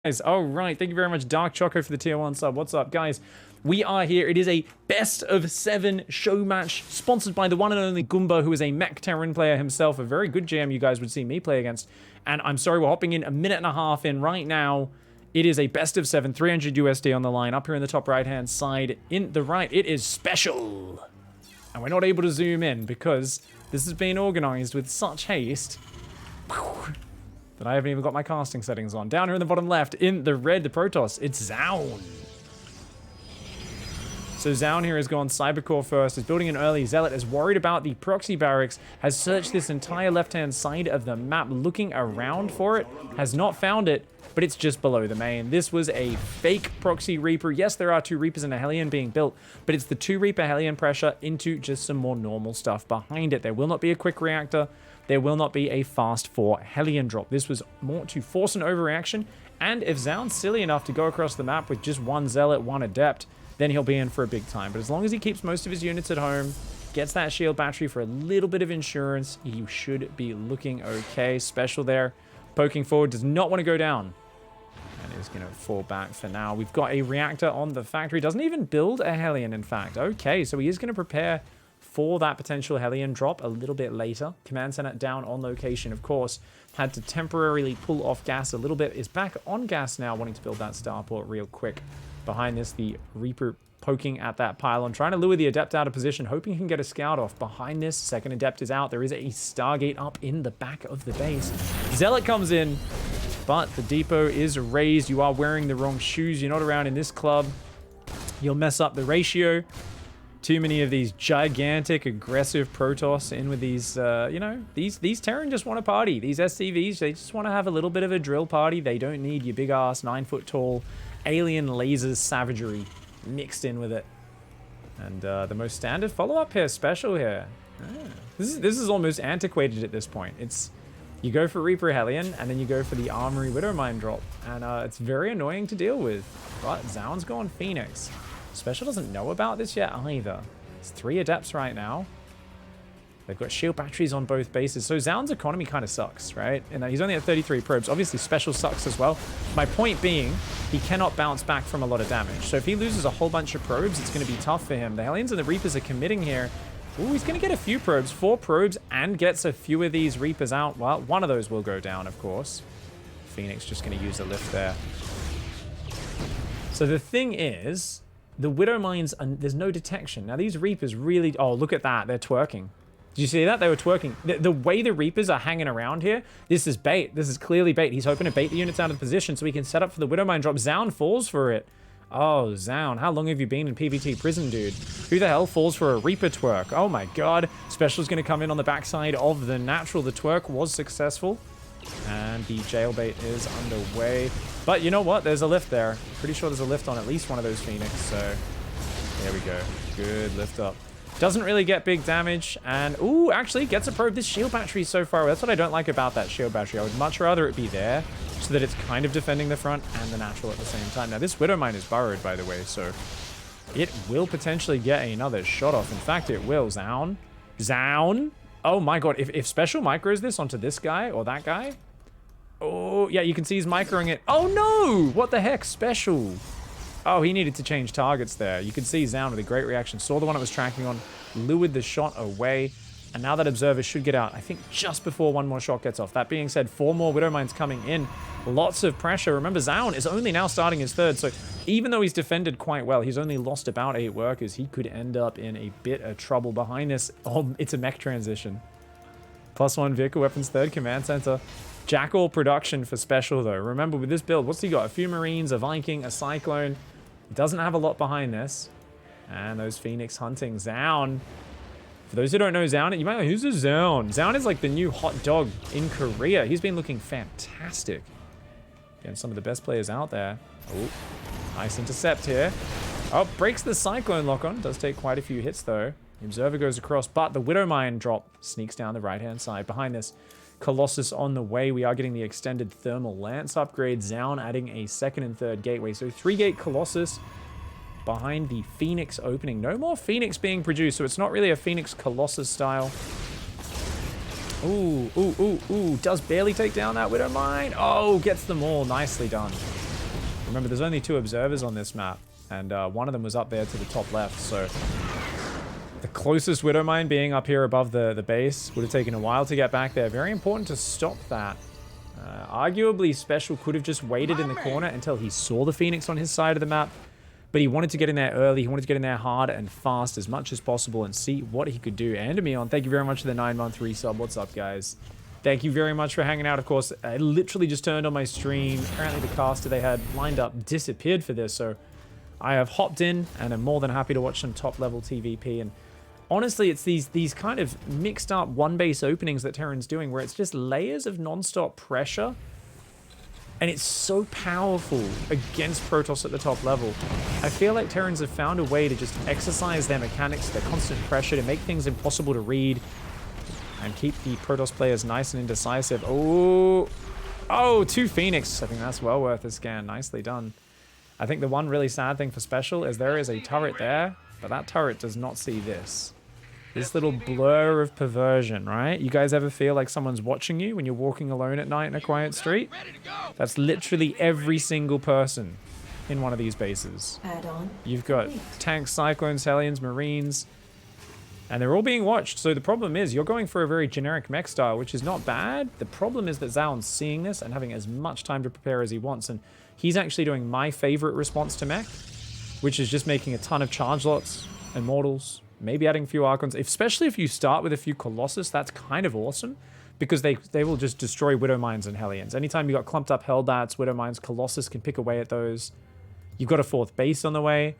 Guys, all right, thank you very much, Dark Choco, for the tier 1 sub. What's up, guys? We are here. It is a best of 7 show match sponsored by the one and only Goomba, who is a Mech Terran player himself, a very good GM you guys would see me play against. And I'm sorry, we're hopping in a minute and a half in right now. It is a best of 7, 300 USD on the line. Up here in the top right-hand side, in the right, it is special. And we're not able to zoom in because this has been organized with such haste that I haven't even got my casting settings on. Down here in the bottom left, in the red, the Protoss, it's Zoun. So Zoun here has gone Cybercore first, is building an early Zealot, is worried about the proxy barracks, has searched this entire left-hand side of the map, looking around for it, has not found it, but it's just below the main. This was a fake proxy Reaper. Yes, there are 2 Reapers and a Hellion being built, but it's the 2 Reaper Hellion pressure into just some more normal stuff behind it. There will not be a quick reactor. There will not be a fast 4 Hellion drop. This was more to force an overreaction, and if Zoun's silly enough to go across the map with just 1 Zealot, 1 Adept, then he'll be in for a big time. But as long as he keeps most of his units at home, gets that shield battery for a little bit of insurance, he should be looking okay. Special there, poking forward, does not want to go down. And is going to fall back for now. We've got a reactor on the factory. Doesn't even build a Hellion, in fact. Okay, so he is going to prepare for that potential Hellion drop a little bit later. Command center down on location, of course. Had to temporarily pull off gas a little bit. Is back on gas now, wanting to build that starport real quick. Behind this, the Reaper poking at that pylon, trying to lure the Adept out of position, hoping he can get a scout off. Behind this, second Adept is out. There is a Stargate up in the back of the base. Zealot comes in, but the depot is raised. You are wearing the wrong shoes. You're not around in this club. You'll mess up the ratio. Too many of these gigantic, aggressive Protoss in with these, you know, these Terran just want to party. These SCVs, they just want to have a little bit of a drill party. They don't need your big-ass, 9-foot-tall alien lasers savagery mixed in with it. And the most standard follow-up here, special here. This is almost antiquated at this point. It's, you go for Reaper Hellion, and then you go for the Armory Widowmine drop. And it's very annoying to deal with. But Zoun's gone Phoenix. Special doesn't know about this yet either. It's 3 Adepts right now. They've got shield batteries on both bases. So Zoun's economy kind of sucks, right? And he's only at 33 probes. Obviously, Special sucks as well. My point being, he cannot bounce back from a lot of damage. So if he loses a whole bunch of probes, it's going to be tough for him. The Hellions and the Reapers are committing here. Ooh, he's going to get a few probes. 4 probes and gets a few of these Reapers out. Well, one of those will go down, of course. Phoenix just going to use a lift there. So the thing is, the Widowmines, there's no detection. Now, these Reapers really... Oh, look at that. They're twerking. Did you see that? They were twerking. The way the Reapers are hanging around here, this is bait. This is clearly bait. He's hoping to bait the units out of position so he can set up for the Widowmine drop. Zoun falls for it. Oh, Zoun. How long have you been in PvT prison, dude? Who the hell falls for a Reaper twerk? Oh, my God. Special's going to come in on the backside of the natural. The twerk was successful. And the jailbait is underway. But you know what? There's a lift there. Pretty sure there's a lift on at least one of those Phoenix. So there we go. Good lift up. Doesn't really get big damage. And, ooh, actually gets a probe. This shield battery is so far away. That's what I don't like about that shield battery. I would much rather it be there so that it's kind of defending the front and the natural at the same time. Now, this Widowmine is burrowed, by the way, so it will potentially get another shot off. In fact, it will. Zoun. Zoun. Oh, my God. If Special micros this onto this guy or that guy. Oh, yeah, you can see he's microing it. Oh, no. What the heck? Special. Oh, he needed to change targets there. You can see Zoun with a great reaction. Saw the one it was tracking on, lured the shot away. And now that Observer should get out, I think just before one more shot gets off. That being said, 4 more Widowmines coming in. Lots of pressure. Remember, Zoun is only now starting his 3rd. So even though he's defended quite well, he's only lost about 8 workers. He could end up in a bit of trouble behind this. Oh, it's a mech transition. +1 vehicle weapons, 3rd command center. Jackal production for Special, though. Remember, with this build, what's he got? A few Marines, a Viking, a Cyclone. He doesn't have a lot behind this. And those Phoenix hunting. Zoun. For those who don't know Zoun, you might know, who's a Zoun? Zoun is like the new hot dog in Korea. He's been looking fantastic. Again, some of the best players out there. Oh, nice intercept here. Oh, breaks the Cyclone lock-on. Does take quite a few hits, though. The Observer goes across, but the Widowmine drop sneaks down the right-hand side. Behind this, Colossus on the way. We are getting the extended thermal lance upgrade. Zoun adding a 2nd and 3rd gateway. So 3-gate Colossus behind the Phoenix opening. No more Phoenix being produced, so it's not really a Phoenix Colossus style. Ooh, ooh, ooh, ooh. Does barely take down that Widowmine. Oh, gets them all. Nicely done. Remember, there's only 2 observers on this map, and one of them was up there to the top left, so the closest Widow Mine being up here above the base would have taken a while to get back there. Very important to stop that. Arguably, Special could have just waited in the corner until he saw the Phoenix on his side of the map, but he wanted to get in there early. He wanted to get in there hard and fast as much as possible and see what he could do. And Amion, thank you very much for the 9-month resub. What's up, guys? Thank you very much for hanging out. Of course, I literally just turned on my stream. Apparently the caster they had lined up disappeared for this, so I have hopped in and am more than happy to watch some top-level TvP. And honestly, it's these kind of mixed up one-base openings that Terran's doing where it's just layers of non-stop pressure. And it's so powerful against Protoss at the top level. I feel like Terrans have found a way to just exercise their mechanics, their constant pressure, to make things impossible to read and keep the Protoss players nice and indecisive. Oh, 2 Phoenix. I think that's well worth a scan. Nicely done. I think the one really sad thing for Special is there is a turret there, but that turret does not see this. This little blur of perversion, right? You guys ever feel like someone's watching you when you're walking alone at night in a quiet street? That's literally every single person in one of these bases. You've got tanks, cyclones, hellions, marines, and they're all being watched. So the problem is you're going for a very generic mech style, which is not bad. The problem is that Zoun's seeing this and having as much time to prepare as he wants, and he's actually doing my favorite response to mech, which is just making a ton of charge lots and mortals. Maybe adding a few Archons, especially if you start with a few Colossus, that's kind of awesome because they will just destroy Widow Mines and Hellions. Anytime you got clumped up Hellbats, Widow Mines, Colossus can pick away at those. You've got a 4th base on the way.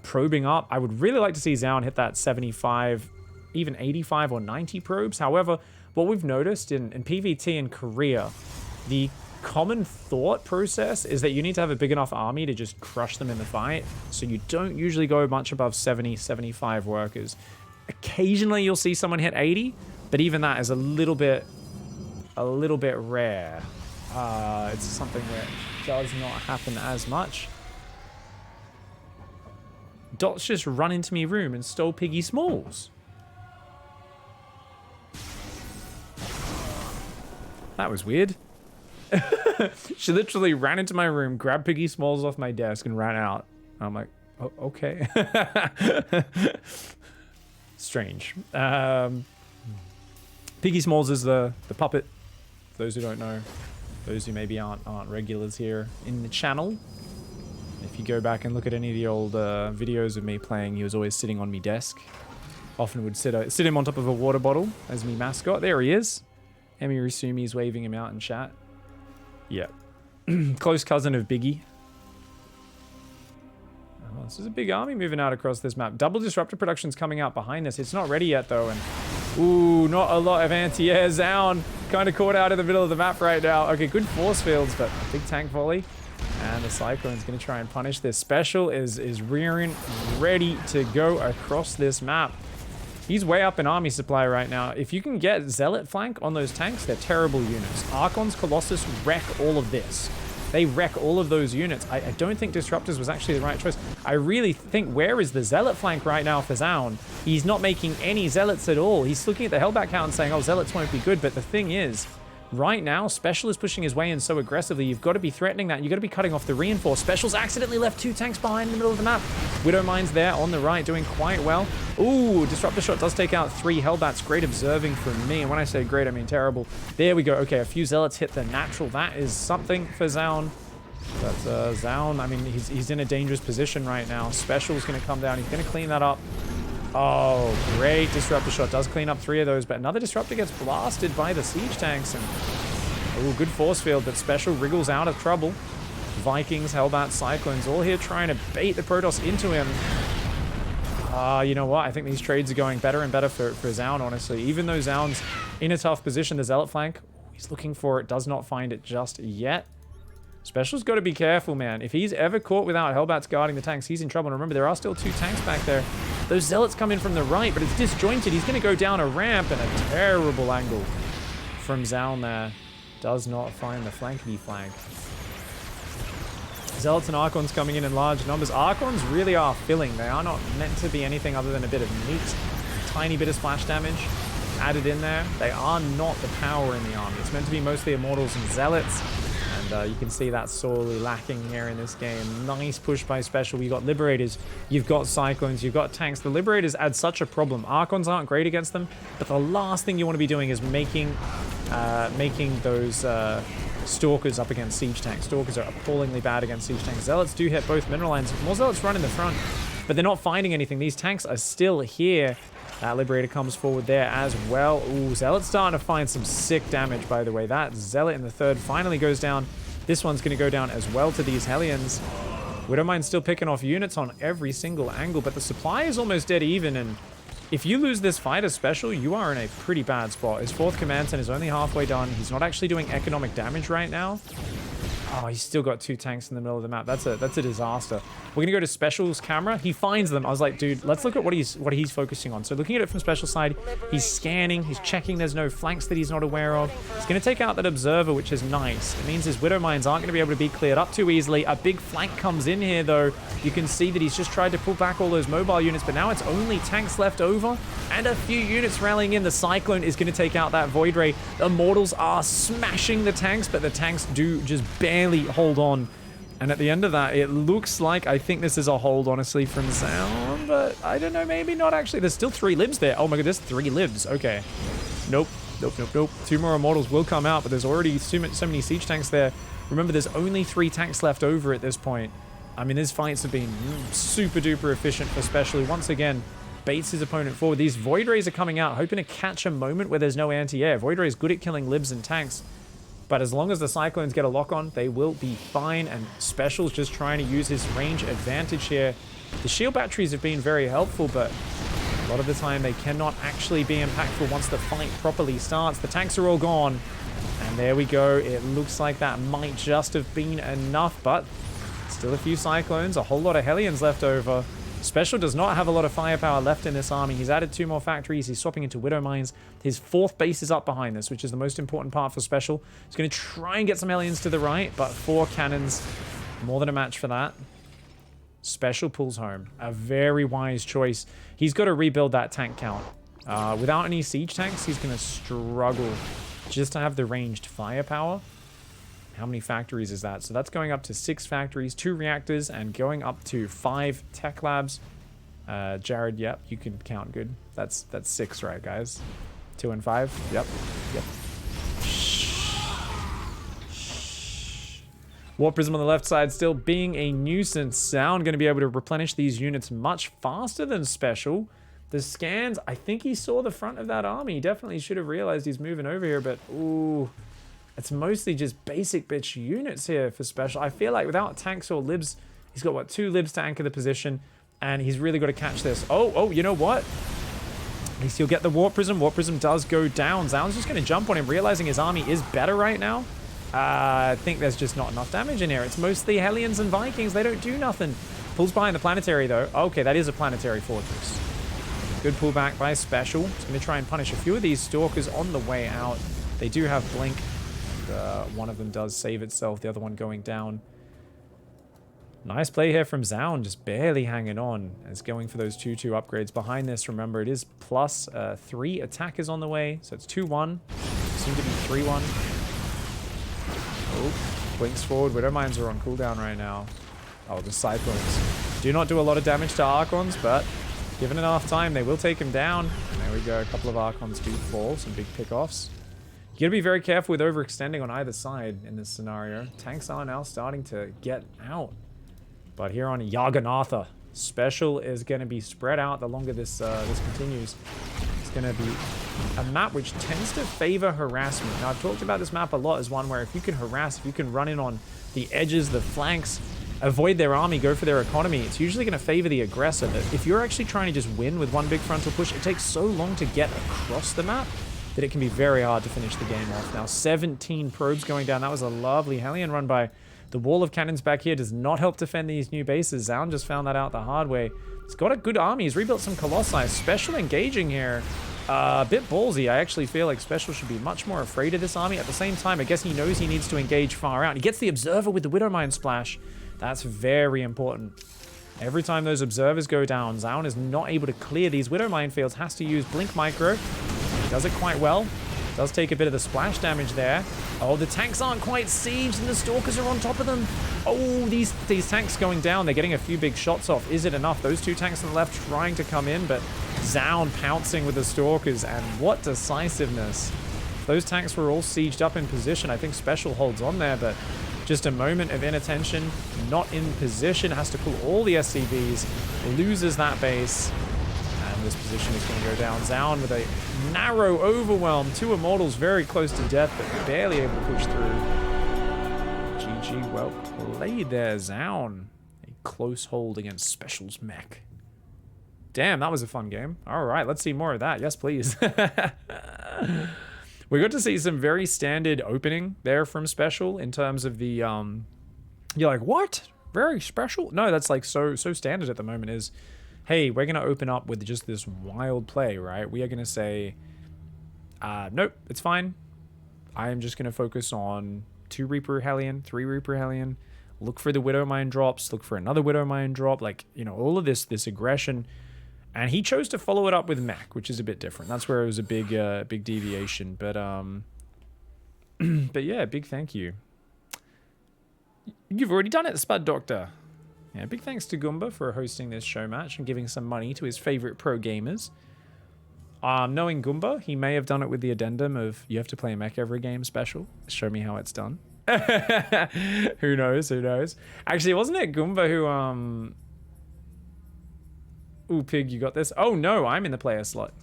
Probing up. I would really like to see Zoun hit that 75, even 85 or 90 probes. However, what we've noticed in PvT in Korea, the common thought process is that you need to have a big enough army to just crush them in the fight. So you don't usually go much above 70, 75 workers. Occasionally you'll see someone hit 80, but even that is a little bit rare. It's something that does not happen as much. Dot's just run into me room and stole Piggy Smalls. That was weird. She literally ran into my room, grabbed Piggy Smalls off my desk, and ran out. I'm like, oh, okay. Strange. Piggy Smalls is the puppet. For those who don't know, those who maybe aren't regulars here in the channel. If you go back and look at any of the old videos of me playing, he was always sitting on me desk. Often would sit him on top of a water bottle as me mascot. There he is. Emi Rusumi's waving him out in chat. Yeah. Close cousin of Biggie. Oh, this is a big army moving out across this map. Double disruptor production's coming out behind us. It's not ready yet, though. And ooh, not a lot of anti-air. Zoun kind of caught out in the middle of the map right now. Okay, good force fields, but big tank volley. And the Cyclone's going to try and punish this. Special is rearing, ready to go across this map. He's way up in army supply right now. If you can get Zealot flank on those tanks, they're terrible units. Archons, Colossus wreck all of this. They wreck all of those units. I don't think Disruptors was actually the right choice. I really think, where is the Zealot flank right now for Zoun? He's not making any Zealots at all. He's looking at the Hellbat count and saying, oh, Zealots won't be good. But the thing is, right now, Special is pushing his way in so aggressively. You've got to be threatening that. You've got to be cutting off the reinforce. Special's accidentally left 2 tanks behind in the middle of the map. Widow Mine's there on the right, doing quite well. Ooh, Disruptor Shot does take out 3 Hellbats. Great observing from me. And when I say great, I mean terrible. There we go. Okay, a few Zealots hit the natural. That is something for Zoun. But Zoun, I mean, he's in a dangerous position right now. Special's going to come down. He's going to clean that up. Oh, great Disruptor Shot. Does clean up 3 of those, but another Disruptor gets blasted by the siege tanks. And oh, good force field, but Special wriggles out of trouble. Vikings, Hellbats, Cyclones, all here trying to bait the Protoss into him. You know what? I think these trades are going better and better for Zoun, honestly. Even though Zoun's in a tough position, the Zealot flank, he's looking for it, does not find it just yet. Special's got to be careful, man. If he's ever caught without Hellbats guarding the tanks, he's in trouble. And remember, there are still 2 tanks back there. Those Zealots come in from the right, but it's disjointed. He's going to go down a ramp, and a terrible angle from Zoun there. Does not find the flankety flank. Zealots and Archons coming in large numbers. Archons really are filling. They are not meant to be anything other than a bit of meat. A tiny bit of splash damage added in there. They are not the power in the army. It's meant to be mostly Immortals and Zealots. And And you can see that's sorely lacking here in this game. Nice push by Special. You got Liberators, you've got Cyclones, you've got tanks. The Liberators add such a problem. Archons aren't great against them, but the last thing you want to be doing is making those Stalkers up against Siege tanks. Stalkers are appallingly bad against Siege tanks. Zealots do hit both mineral lines. More Zealots run in the front, but they're not finding anything. These tanks are still here. That Liberator comes forward there as well. Ooh, Zealot's starting to find some sick damage, by the way. That Zealot in the third finally goes down. This one's going to go down as well to these Hellions. Widowmine's still picking off units on every single angle, but the supply is almost dead even, and if you lose this fight as Special, you are in a pretty bad spot. His 4th command center is only halfway done. He's not actually doing economic damage right now. Oh, he's still got 2 tanks in the middle of the map. That's a disaster. We're gonna go to Special's camera. He finds them. I was like, dude, let's look at what he's focusing on. So looking at it from Special side, he's scanning, he's checking there's no flanks that he's not aware of. He's gonna take out that observer, which is nice. It means his Widow Mines aren't gonna be able to be cleared up too easily. A big flank comes in here though. You can see that he's just tried to pull back all those mobile units, but now it's only tanks left over and a few units rallying in. The Cyclone is gonna take out that Void Ray. The Mortals are smashing the tanks, but the tanks do just barely hold on. And at the end of that, it looks like, I think this is a hold, honestly, from Zoun, but I don't know, maybe not actually. There's still 3 libs there. Oh my god, there's 3 libs. Okay. Nope. 2 more Immortals will come out, but there's already so many siege tanks there. Remember, there's only 3 tanks left over at this point. I mean, these fights have been super duper efficient for Special. Once again, baits his opponent forward. These Void Rays are coming out, hoping to catch a moment where there's no anti-air. Void Ray is good at killing libs and tanks, but as long as the Cyclones get a lock on, they will be fine, and Special's just trying to use his range advantage here. The shield batteries have been very helpful, but a lot of the time they cannot actually be impactful once the fight properly starts. The tanks are all gone, and there we go. It looks like that might just have been enough, but still a few Cyclones, a whole lot of Hellions left over. Special does not have a lot of firepower left in this army. He's added 2 more factories. He's swapping into Widow Mines. His 4th base is up behind this, which is the most important part for Special. He's going to try and get some Hellions to the right, but 4 cannons, more than a match for that. Special pulls home. A very wise choice. He's got to rebuild that tank count. Without any siege tanks, he's going to struggle just to have the ranged firepower. How many factories is that? So that's going up to 6 factories, 2 reactors, and going up to 5 tech labs. Jared, yep, you can count good. That's 6, right, guys? 2 and 5. Yep. Warp Prism on the left side still being a nuisance. Zoun going to be able to replenish these units much faster than Special. The scans, I think he saw the front of that army. He definitely should have realized he's moving over here, but ooh. It's mostly just basic bitch units here for Special. I feel like without tanks or libs, he's got, what, 2 libs to anchor the position, and he's really got to catch this. Oh, you know what? At least he'll get the Warp Prism. Warp Prism does go down. Zoun's just going to jump on him, realizing his army is better right now. I think there's just not enough damage in here. It's mostly Hellions and Vikings. They don't do nothing. Pulls behind the planetary, though. Okay, that is a planetary fortress. Good pullback by Special. He's going to try and punish a few of these Stalkers on the way out. They do have Blink. One of them does save itself, the other one going down. Nice play here from Zoun, just barely hanging on. As going for those 2-2 upgrades. Behind this, remember, it is plus 3 attackers on the way, so it's 2-1. Soon to be 3-1. Oh, Blinks forward. Widow Mines are on cooldown right now. Oh, the Cyclones do not do a lot of damage to Archons, but given enough time, they will take him down. And there we go, a couple of Archons do fall, some big pickoffs. You gotta be very careful with overextending on either side in this scenario. Tanks are now starting to get out. But here on Yaganatha, Special is gonna be spread out the longer this continues. It's gonna be a map which tends to favor harassment. Now, I've talked about this map a lot as one where if you can harass, if you can run in on the edges, the flanks, avoid their army, go for their economy, it's usually gonna favor the aggressor. But if you're actually trying to just win with one big frontal push, it takes so long to get across the map that it can be very hard to finish the game off. Now, 17 probes going down. That was a lovely Hellion run by. The wall of cannons back here does not help defend these new bases. Zoun just found that out the hard way. He's got a good army. He's rebuilt some Colossi. Special engaging here. A bit ballsy. I actually feel like Special should be much more afraid of this army. At the same time, I guess he knows he needs to engage far out. He gets the Observer with the Widowmine splash. That's very important. Every time those Observers go down, Zoun is not able to clear these Widowmine fields. Has to use Blink Micro. Does it quite well. Does take a bit of the splash damage there. Oh, the tanks aren't quite sieged and the stalkers are on top of them. Oh, these tanks going down. They're getting a few big shots off. Is it enough? Those two tanks on the left trying to come in, but Zoun pouncing with the stalkers, and what decisiveness. Those tanks were all sieged up in position. I think Special holds on there, but just a moment of inattention, not in position, has to pull all the SCVs, loses that base. This position is going to go down. Zoun with a narrow overwhelm. Two Immortals very close to death, but barely able to push through. GG, well played there, Zoun. A close hold against Special's mech. Damn, that was a fun game. All right, let's see more of that. Yes, please. We got to see some very standard opening there from Special in terms of the... You're like, what? Very special? No, that's like so standard at the moment is... Hey, we're going to open up with just this wild play, right? We are going to say, nope, it's fine. I am just going to focus on 2 Reaper Hellion, 3 Reaper Hellion, look for the Widow Mine drops, look for another Widow Mine drop, like, you know, all of this aggression. And he chose to follow it up with mech, which is a bit different. That's where it was a big deviation. But yeah, big thank you. You've already done it, Spud Doctor. Yeah, big thanks to Goomba for hosting this show match and giving some money to his favorite pro gamers. Knowing Goomba, he may have done it with the addendum of you have to play a mech every game special. Show me how it's done. Who knows? Who knows? Actually, wasn't it Goomba who Ooh, Pig, you got this? Oh no, I'm in the player slot.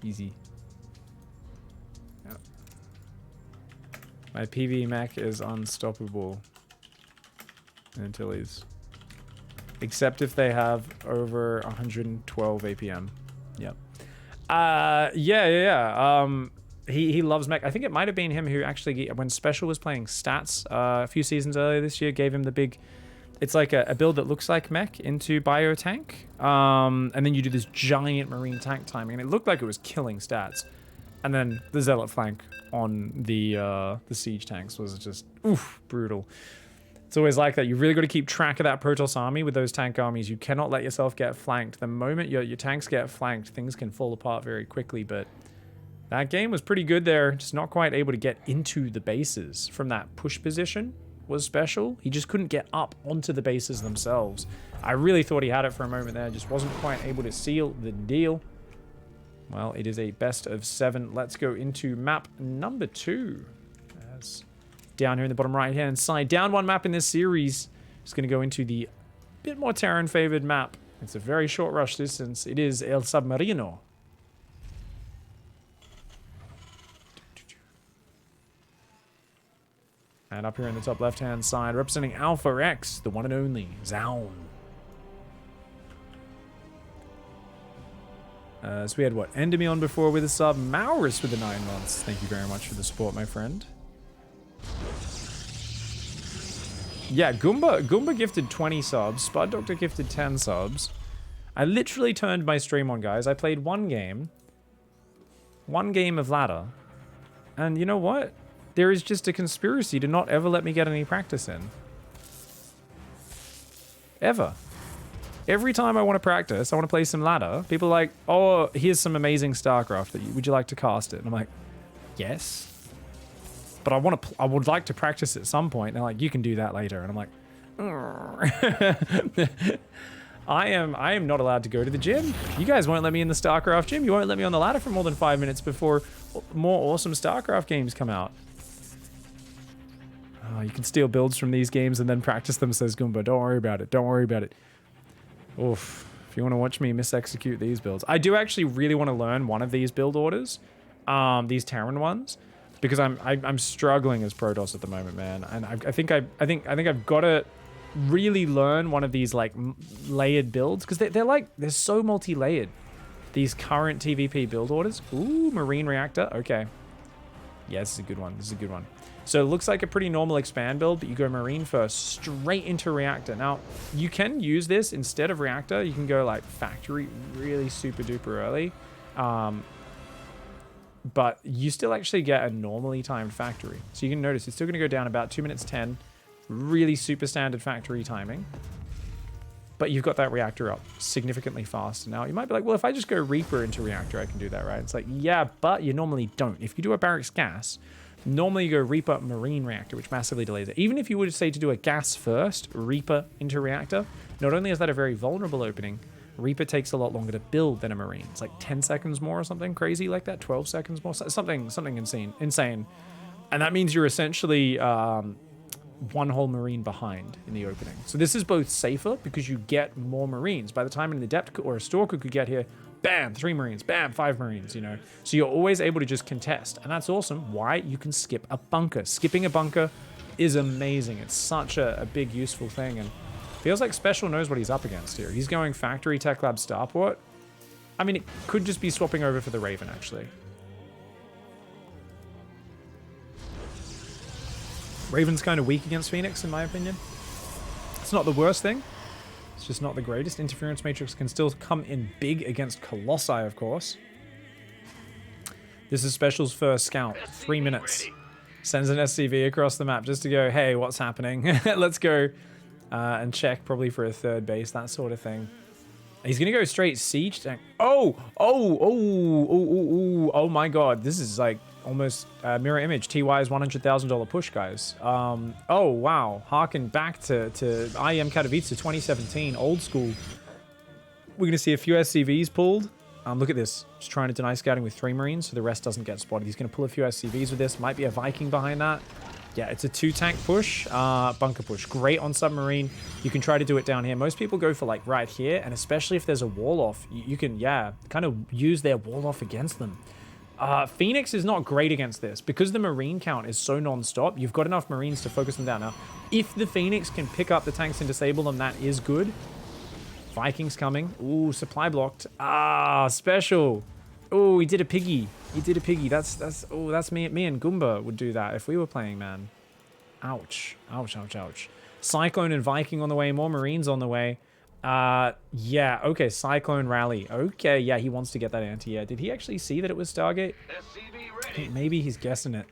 Easy. Yep. My PV mech is unstoppable. Until he's... Except if they have over 112 APM. Yep. He loves mech. I think it might have been him who actually, when Special was playing stats a few seasons earlier this year, gave him the big... It's like a build that looks like mech into biotank. And then you do this giant marine tank timing. And it looked like it was killing stats. And then the Zealot flank on the siege tanks was just, oof, brutal. It's always like that. You really got to keep track of that Protoss army with those tank armies. You cannot let yourself get flanked. The moment your tanks get flanked, things can fall apart very quickly. But that game was pretty good there. Just not quite able to get into the bases from that push position was Special. He just couldn't get up onto the bases themselves. I really thought he had it for a moment there. Just wasn't quite able to seal the deal. Well, it is a best of 7. Let's go into map number 2. As down here in the bottom right-hand side. Down 1 map in this series. Just going to go into the bit more Terran-favored map. It's a very short rush distance. It is El Submarino. And up here in the top left-hand side, representing Alpha X, the one and only Zoun. So we had, what, Endermion before with a sub, Maurus with the 9 months. Thank you very much for the support, my friend. Yeah, Goomba gifted 20 subs. Spud Doctor gifted 10 subs. I literally turned my stream on, guys. I played one game of ladder. And you know what? There is just a conspiracy to not ever let me get any practice in. Ever. Every time I want to practice, I want to play some ladder, people are like, oh, here's some amazing StarCraft. Would you like to cast it? And I'm like, yes. But I would like to practice at some point. And they're like, you can do that later. And I'm like, I am not allowed to go to the gym. You guys won't let me in the StarCraft gym. You won't let me on the ladder for more than 5 minutes before more awesome StarCraft games come out. Oh, you can steal builds from these games and then practice them, says Goomba. Don't worry about it. Don't worry about it. Oof. If you want to watch me misexecute these builds. I do actually really want to learn one of these build orders. These Terran ones. Because I'm struggling as Protoss at the moment, man. And I think I've got to really learn one of these like layered builds. Because they're so multi-layered. These current TvP build orders. Ooh, Marine Reactor. Okay. Yeah, this is a good one. This is a good one. So it looks like a pretty normal expand build, but you go Marine first, straight into Reactor. Now, you can use this instead of Reactor. You can go like Factory really super duper early. But you still actually get a normally timed Factory. So you can notice it's still going to go down about 2 minutes 10. Really super standard Factory timing. but you've got that reactor up significantly faster now. You might be like, well, if I just go Reaper into reactor, I can do that, right? It's like, yeah, but you normally don't. If you do a barracks gas, normally you go Reaper Marine reactor, which massively delays it. Even if you would say to do a gas first, Reaper into reactor, not only is that a very vulnerable opening, Reaper takes a lot longer to build than a Marine. It's like 10 seconds more or something crazy like that, 12 seconds more, something insane. And that means you're essentially one whole Marine behind in the opening. So this is both safer because you get more Marines. By the time an Adept or a Stalker could get here, bam, 3 Marines, bam, 5 Marines, you know. So you're always able to just contest. And that's awesome. Why? You can skip a bunker. Skipping a bunker is amazing. It's such a big, useful thing. And feels like Special knows what he's up against here. He's going Factory, Tech Lab, Starport. I mean, it could just be swapping over for the Raven, actually. Raven's kind of weak against Phoenix, in my opinion. It's not the worst thing. It's just not the greatest. Interference Matrix can still come in big against Colossi, of course. This is Special's first scout. 3 minutes. Sends an SCV across the map just to go, hey, what's happening? Let's go and check probably for a third base, that sort of thing. He's going to go straight siege tank. Oh my god. This is like almost mirror image. TY's $100,000 push, guys. Oh, wow. Harken back to IEM Katowice 2017, old school. We're going to see a few SCVs pulled. Look at this. Just trying to deny scouting with 3 Marines so the rest doesn't get spotted. He's going to pull a few SCVs with this. Might be a Viking behind that. Yeah, it's a 2-tank push, bunker push. Great on submarine. You can try to do it down here. Most people go for like right here, and especially if there's a wall off, you can, yeah, kind of use their wall off against them. Phoenix is not great against this because the Marine count is so non-stop. You've got enough Marines to focus them down. Now, if the Phoenix can pick up the tanks and disable them, that is good. Vikings coming. Ooh, supply blocked. Special. Oh, he did a piggy. He did a piggy. That's me and Goomba would do that if we were playing, man. Ouch. Ouch, ouch, ouch. Cyclone and Viking on the way. More Marines on the way. Yeah, okay. Cyclone rally. Okay, yeah, he wants to get that anti-air. Did he actually see that it was Stargate? I think maybe he's guessing it.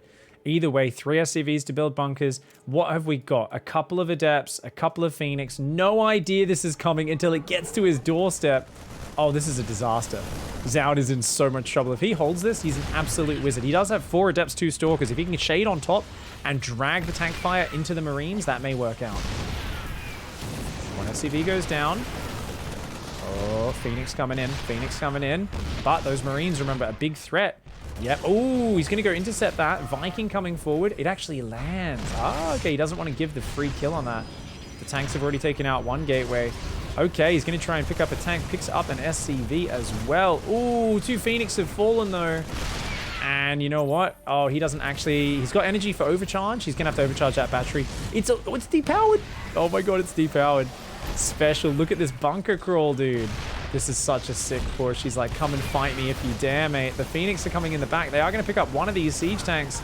Either way, 3 SCVs to build bunkers. What have we got? A couple of Adepts, a couple of Phoenix. No idea this is coming until it gets to his doorstep. Oh, this is a disaster. Zoun is in so much trouble. If he holds this, he's an absolute wizard. He does have 4 Adepts, 2 Stalkers. If he can shade on top and drag the tank fire into the Marines, that may work out. 1 SCV goes down. Oh, Phoenix coming in. Phoenix coming in. But those Marines, remember, a big threat. Yep. Oh, he's going to go intercept that. Viking coming forward. It actually lands. Ah, okay. He doesn't want to give the free kill on that. The tanks have already taken out 1 gateway. Okay, he's going to try and pick up a tank. Picks up an SCV as well. Ooh, 2 Phoenix have fallen, though. And you know what? Oh, he doesn't actually... He's got energy for overcharge. He's going to have to overcharge that battery. It's depowered. Oh my god, it's depowered. Special. Look at this bunker crawl, dude. This is such a sick push. He's like, come and fight me if you dare, mate. The Phoenix are coming in the back. They are going to pick up one of these siege tanks.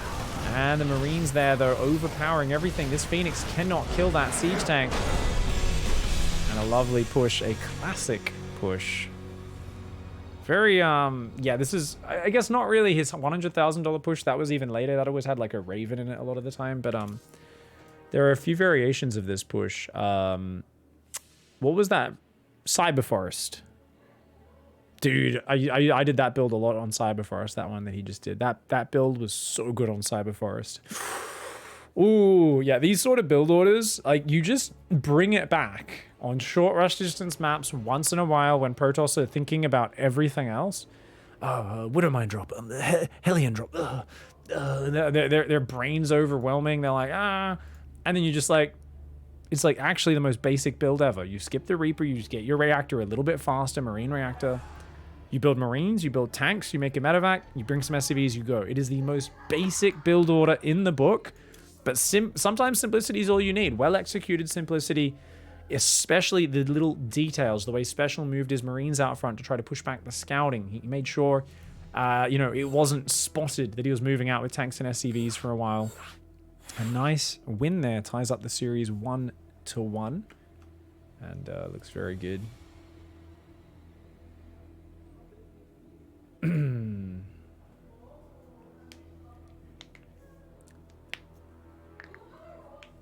And the Marines there, though, overpowering everything. This Phoenix cannot kill that siege tank. And a lovely push. A classic push. Very, yeah, this is, I guess, not really his $100,000 push. That was even later. That always had, like, a Raven in it a lot of the time. But, there are a few variations of this push. What was that? Cyber Forest. Dude, I did that build a lot on Cyber Forest, that one that he just did. That build was so good on Cyber Forest. Ooh, yeah, these sort of build orders, like, you just bring it back on short rush distance maps once in a while when Protoss are thinking about everything else. Widowmine drop, Hellion drop. Their brain's overwhelming. They're like, ah. And then you just like, it's like actually the most basic build ever. You skip the Reaper, you just get your reactor a little bit faster, Marine reactor. You build Marines, you build tanks, you make a medevac, you bring some SCVs, you go. It is the most basic build order in the book, but sometimes simplicity is all you need. Well-executed simplicity, especially the little details, the way Special moved his Marines out front to try to push back the scouting. He made sure, you know, it wasn't spotted that he was moving out with tanks and SCVs for a while. A nice win there, ties up the series 1-1, and looks very good.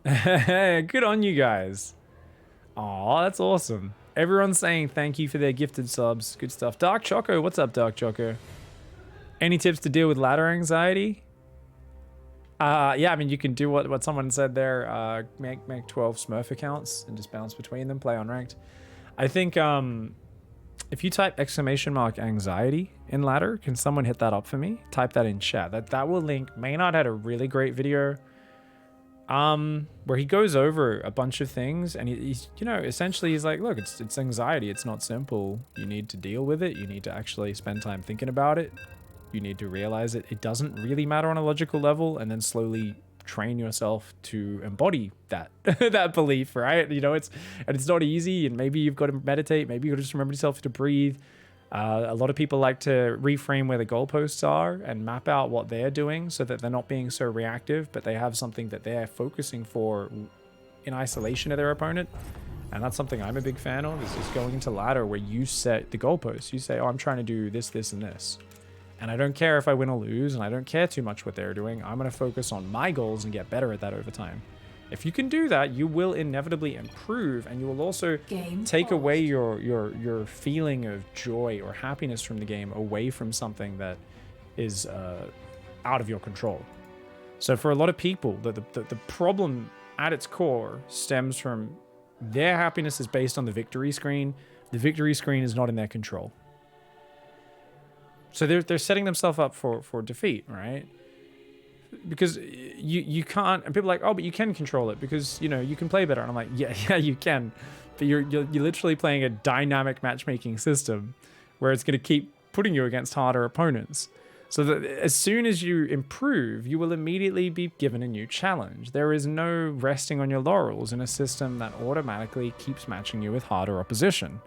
Good on you guys. Aw, that's awesome. Everyone's saying thank you for their gifted subs. Good stuff. Dark Choco, what's up, Dark Choco? Any tips to deal with ladder anxiety? Yeah, I mean, you can do what someone said there. Make 12 Smurf accounts and just bounce between them, play unranked. I think if you type !anxiety in ladder, can someone hit that up for me? Type that in chat. That will link. Maynard had a really great video where he goes over a bunch of things, and he's, you know, essentially he's like, look, it's anxiety. It's not simple. You need to deal with it. You need to actually spend time thinking about it. You need to realize it doesn't really matter on a logical level, and then slowly train yourself to embody that that belief, right? You know, it's not easy, and maybe you've got to meditate, maybe you got to just remember yourself to breathe. A lot of people like to reframe where the goalposts are and map out what they're doing so that they're not being so reactive, but they have something that they're focusing for in isolation of their opponent. And that's something I'm a big fan of, is just going into ladder where you set the goalposts. You say, oh, I'm trying to do this, this, and this. And I don't care if I win or lose, and I don't care too much what they're doing. I'm going to focus on my goals and get better at that over time. If you can do that, you will inevitably improve, and you will also take away your feeling of joy or happiness from the game away from something that is out of your control. So for a lot of people, the problem at its core stems from their happiness is based on the victory screen. The victory screen is not in their control. So they're setting themselves up for defeat, right? Because you can't, and people are like, oh, but you can control it because, you know, you can play better. And I'm like, yeah, you can. But you're literally playing a dynamic matchmaking system where it's going to keep putting you against harder opponents. So that as soon as you improve, you will immediately be given a new challenge. There is no resting on your laurels in a system that automatically keeps matching you with harder opposition.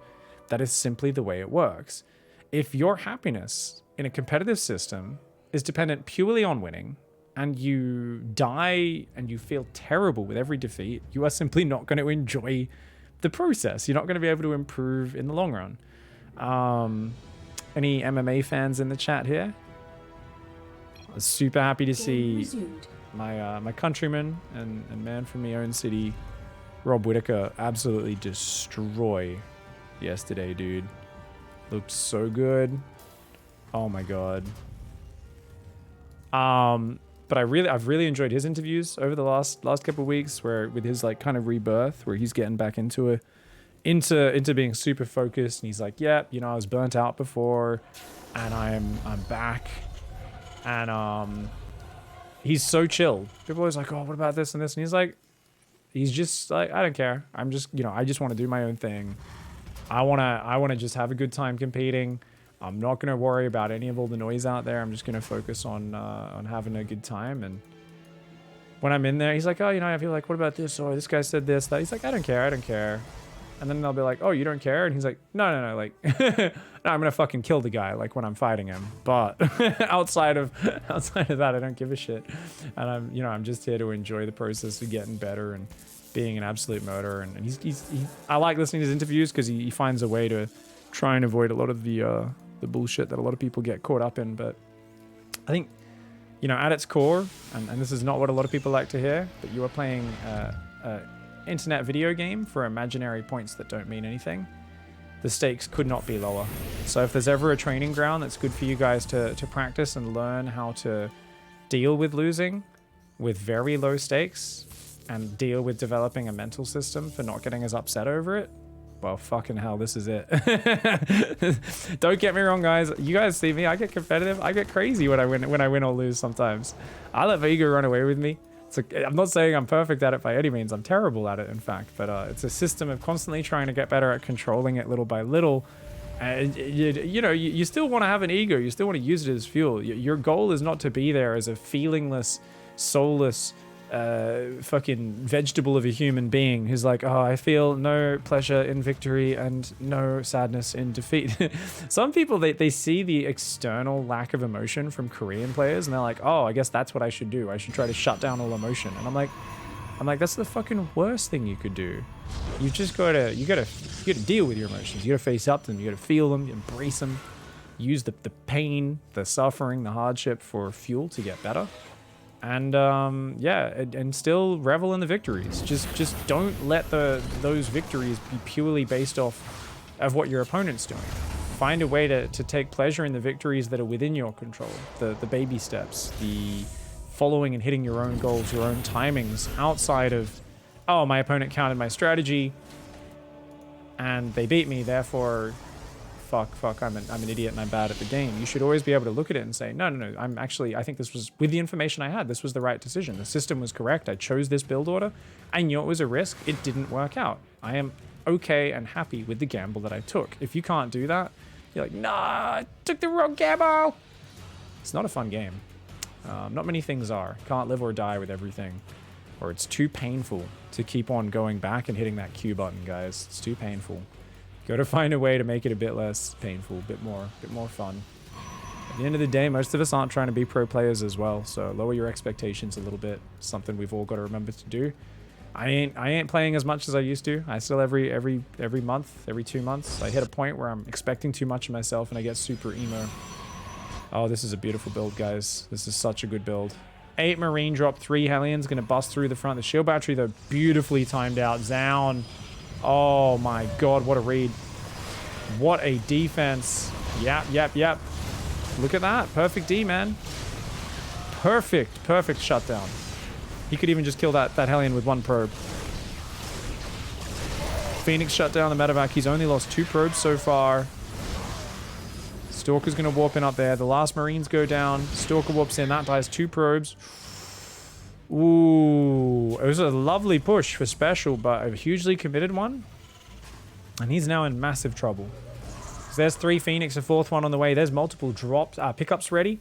That is simply the way it works. If your happiness in a competitive system is dependent purely on winning, and you die and you feel terrible with every defeat, you are simply not going to enjoy the process. You're not going to be able to improve in the long run. Any MMA fans in the chat here? I was super happy to see my countryman and man from my own city, Rob Whittaker, absolutely destroy yesterday, dude. Looked so good. Oh my god. But I've really enjoyed his interviews over the last couple of weeks, where with his like kind of rebirth, where he's getting back into being super focused, and he's like, yeah, you know, I was burnt out before, and I'm back, and he's so chill. People are always like, oh, what about this and this, and he's just like, I don't care. I'm just, you know, I just want to do my own thing. I wanna just have a good time competing. I'm not going to worry about any of all the noise out there. I'm just going to focus on having a good time. And when I'm in there, he's like, oh, you know, I feel like, what about this? Or this guy said this, that. He's like, I don't care. And then they'll be like, oh, you don't care? And he's like, no. Like, no, I'm going to fucking kill the guy, like, when I'm fighting him. But outside of that, I don't give a shit. And I'm just here to enjoy the process of getting better and being an absolute murderer. And I like listening to his interviews because he finds a way to try and avoid a lot of the bullshit that a lot of people get caught up in. But I think, you know, at its core, and this is not what a lot of people like to hear, but you are playing an internet video game for imaginary points that don't mean anything. The stakes could not be lower. So if there's ever a training ground that's good for you guys to practice and learn how to deal with losing with very low stakes and deal with developing a mental system for not getting as upset over it, well, fucking hell, this is it. Don't get me wrong, guys. You guys see me. I get competitive. I get crazy when I win or lose sometimes. I let Vega run away with me. I'm not saying I'm perfect at it by any means. I'm terrible at it, in fact. But it's a system of constantly trying to get better at controlling it little by little. And you still want to have an ego. You still want to use it as fuel. Your goal is not to be there as a feelingless, soulless, fucking vegetable of a human being who's like, oh, I feel no pleasure in victory and no sadness in defeat. Some people, they see the external lack of emotion from Korean players and they're like, oh, I guess that's what I should do. I should try to shut down all emotion. And I'm like, that's the fucking worst thing you could do. You gotta deal with your emotions. You gotta face up to them. You gotta feel them, embrace them, use the pain, the suffering, the hardship for fuel to get better. And yeah, and still revel in the victories. Just don't let those victories be purely based off of what your opponent's doing. Find a way to take pleasure in the victories that are within your control. The baby steps, the following and hitting your own goals, your own timings, outside of, oh, my opponent countered my strategy and they beat me, therefore fuck, I'm an idiot and I'm bad at the game. You should always be able to look at it and say, no, I think this was, with the information I had, this was the right decision. The system was correct. I chose this build order. I knew it was a risk. It didn't work out. I am okay and happy with the gamble that I took. If you can't do that, you're like, nah, I took the wrong gamble. It's not a fun game. Not many things are. Can't live or die with everything. Or it's too painful to keep on going back and hitting that Q button, guys. It's too painful. Got to find a way to make it a bit less painful, a bit more fun. At the end of the day, most of us aren't trying to be pro players as well, so lower your expectations a little bit. Something we've all got to remember to do. I ain't playing as much as I used to. I still every month, every 2 months, I hit a point where I'm expecting too much of myself and I get super emo. Oh, this is a beautiful build, guys. This is such a good build. 8 Marine drop, 3 Hellions, gonna bust through the front. The shield battery, though, beautifully timed out. Zoun. Oh my god, what a read. What a defense. Yep. Look at that. Perfect D, man. Perfect shutdown. He could even just kill that Hellion with 1 probe. Phoenix shut down the medevac. He's only lost 2 probes so far. Stalker's going to warp in up there. The last Marines go down. Stalker warps in. That dies 2 probes. Ooh. It was a lovely push for special, but a hugely committed one. And he's now in massive trouble. So there's 3 Phoenix, a 4th one on the way. There's multiple drops, pickups ready.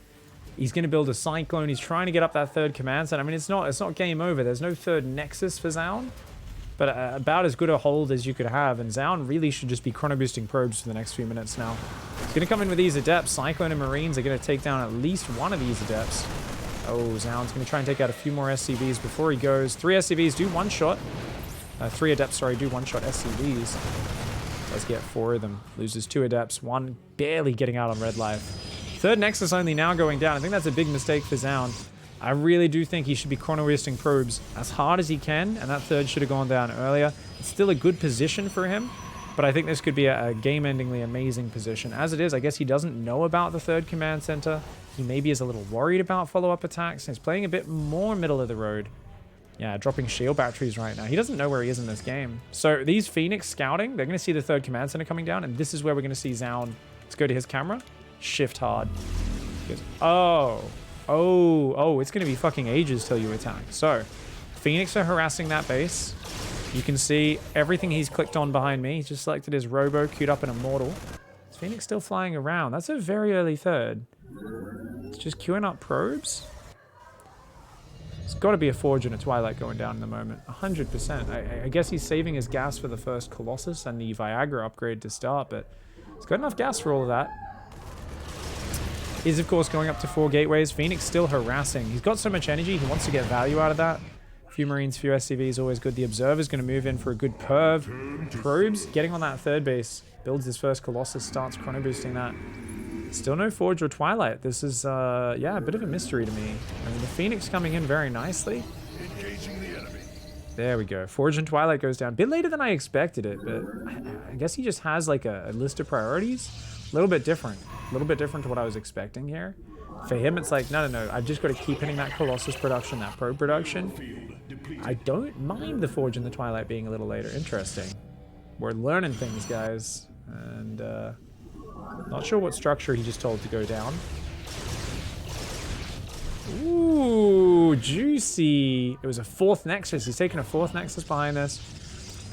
He's going to build a Cyclone. He's trying to get up that 3rd command center. I mean, it's not game over. There's no 3rd Nexus for Zoun. But about as good a hold as you could have. And Zoun really should just be chrono boosting probes for the next few minutes now. He's going to come in with these Adepts. Cyclone and Marines are going to take down at least one of these Adepts. Oh, Zoun's going to try and take out a few more SCVs before he goes. 3 SCVs do one-shot. 3 Adepts, sorry, do one-shot SCVs. Let's get 4 of them. Loses 2 Adepts. 1 barely getting out on red life. 3rd Nexus only now going down. I think that's a big mistake for Zoun. I really do think he should be chrono boosting probes as hard as he can, and that 3rd should have gone down earlier. It's still a good position for him, but I think this could be a game-endingly amazing position. As it is, I guess he doesn't know about the 3rd command center. He maybe is a little worried about follow-up attacks. He's playing a bit more middle of the road. Yeah, dropping shield batteries right now. He doesn't know where he is in this game. So these Phoenix scouting, they're going to see the 3rd command center coming down, and this is where we're going to see Zoun. Let's go to his camera. Shift hard. Oh, it's going to be fucking ages till you attack. So, Phoenix are harassing that base. You can see everything he's clicked on behind me. He's just selected his Robo, queued up an Immortal. Is Phoenix still flying around? That's a very early 3rd. It's just queuing up probes. It's got to be a Forge and a Twilight going down in the moment. 100%. I guess he's saving his gas for the first Colossus and the Viagra upgrade to start, but he's got enough gas for all of that. Is, of course, going up to 4 gateways. Phoenix still harassing. He's got so much energy. He wants to get value out of that. A few Marines, few SCVs, always good. The Observer's going to move in for a good perv. Probes, getting on that 3rd base. Builds his first Colossus, starts chrono boosting that. Still no Forge or Twilight. This is, yeah, a bit of a mystery to me. I mean, the Phoenix coming in very nicely. There we go. Forge and Twilight goes down. A bit later than I expected it, but I guess he just has, like, a list of priorities. A little bit different. A little bit different to what I was expecting here. For him, it's like, no. I've just got to keep hitting that Colossus production, that probe production. I don't mind the Forge and the Twilight being a little later. Interesting. We're learning things, guys. And, not sure what structure he just told to go down. Ooh, juicy. It was a 4th Nexus. He's taking a 4th Nexus behind this.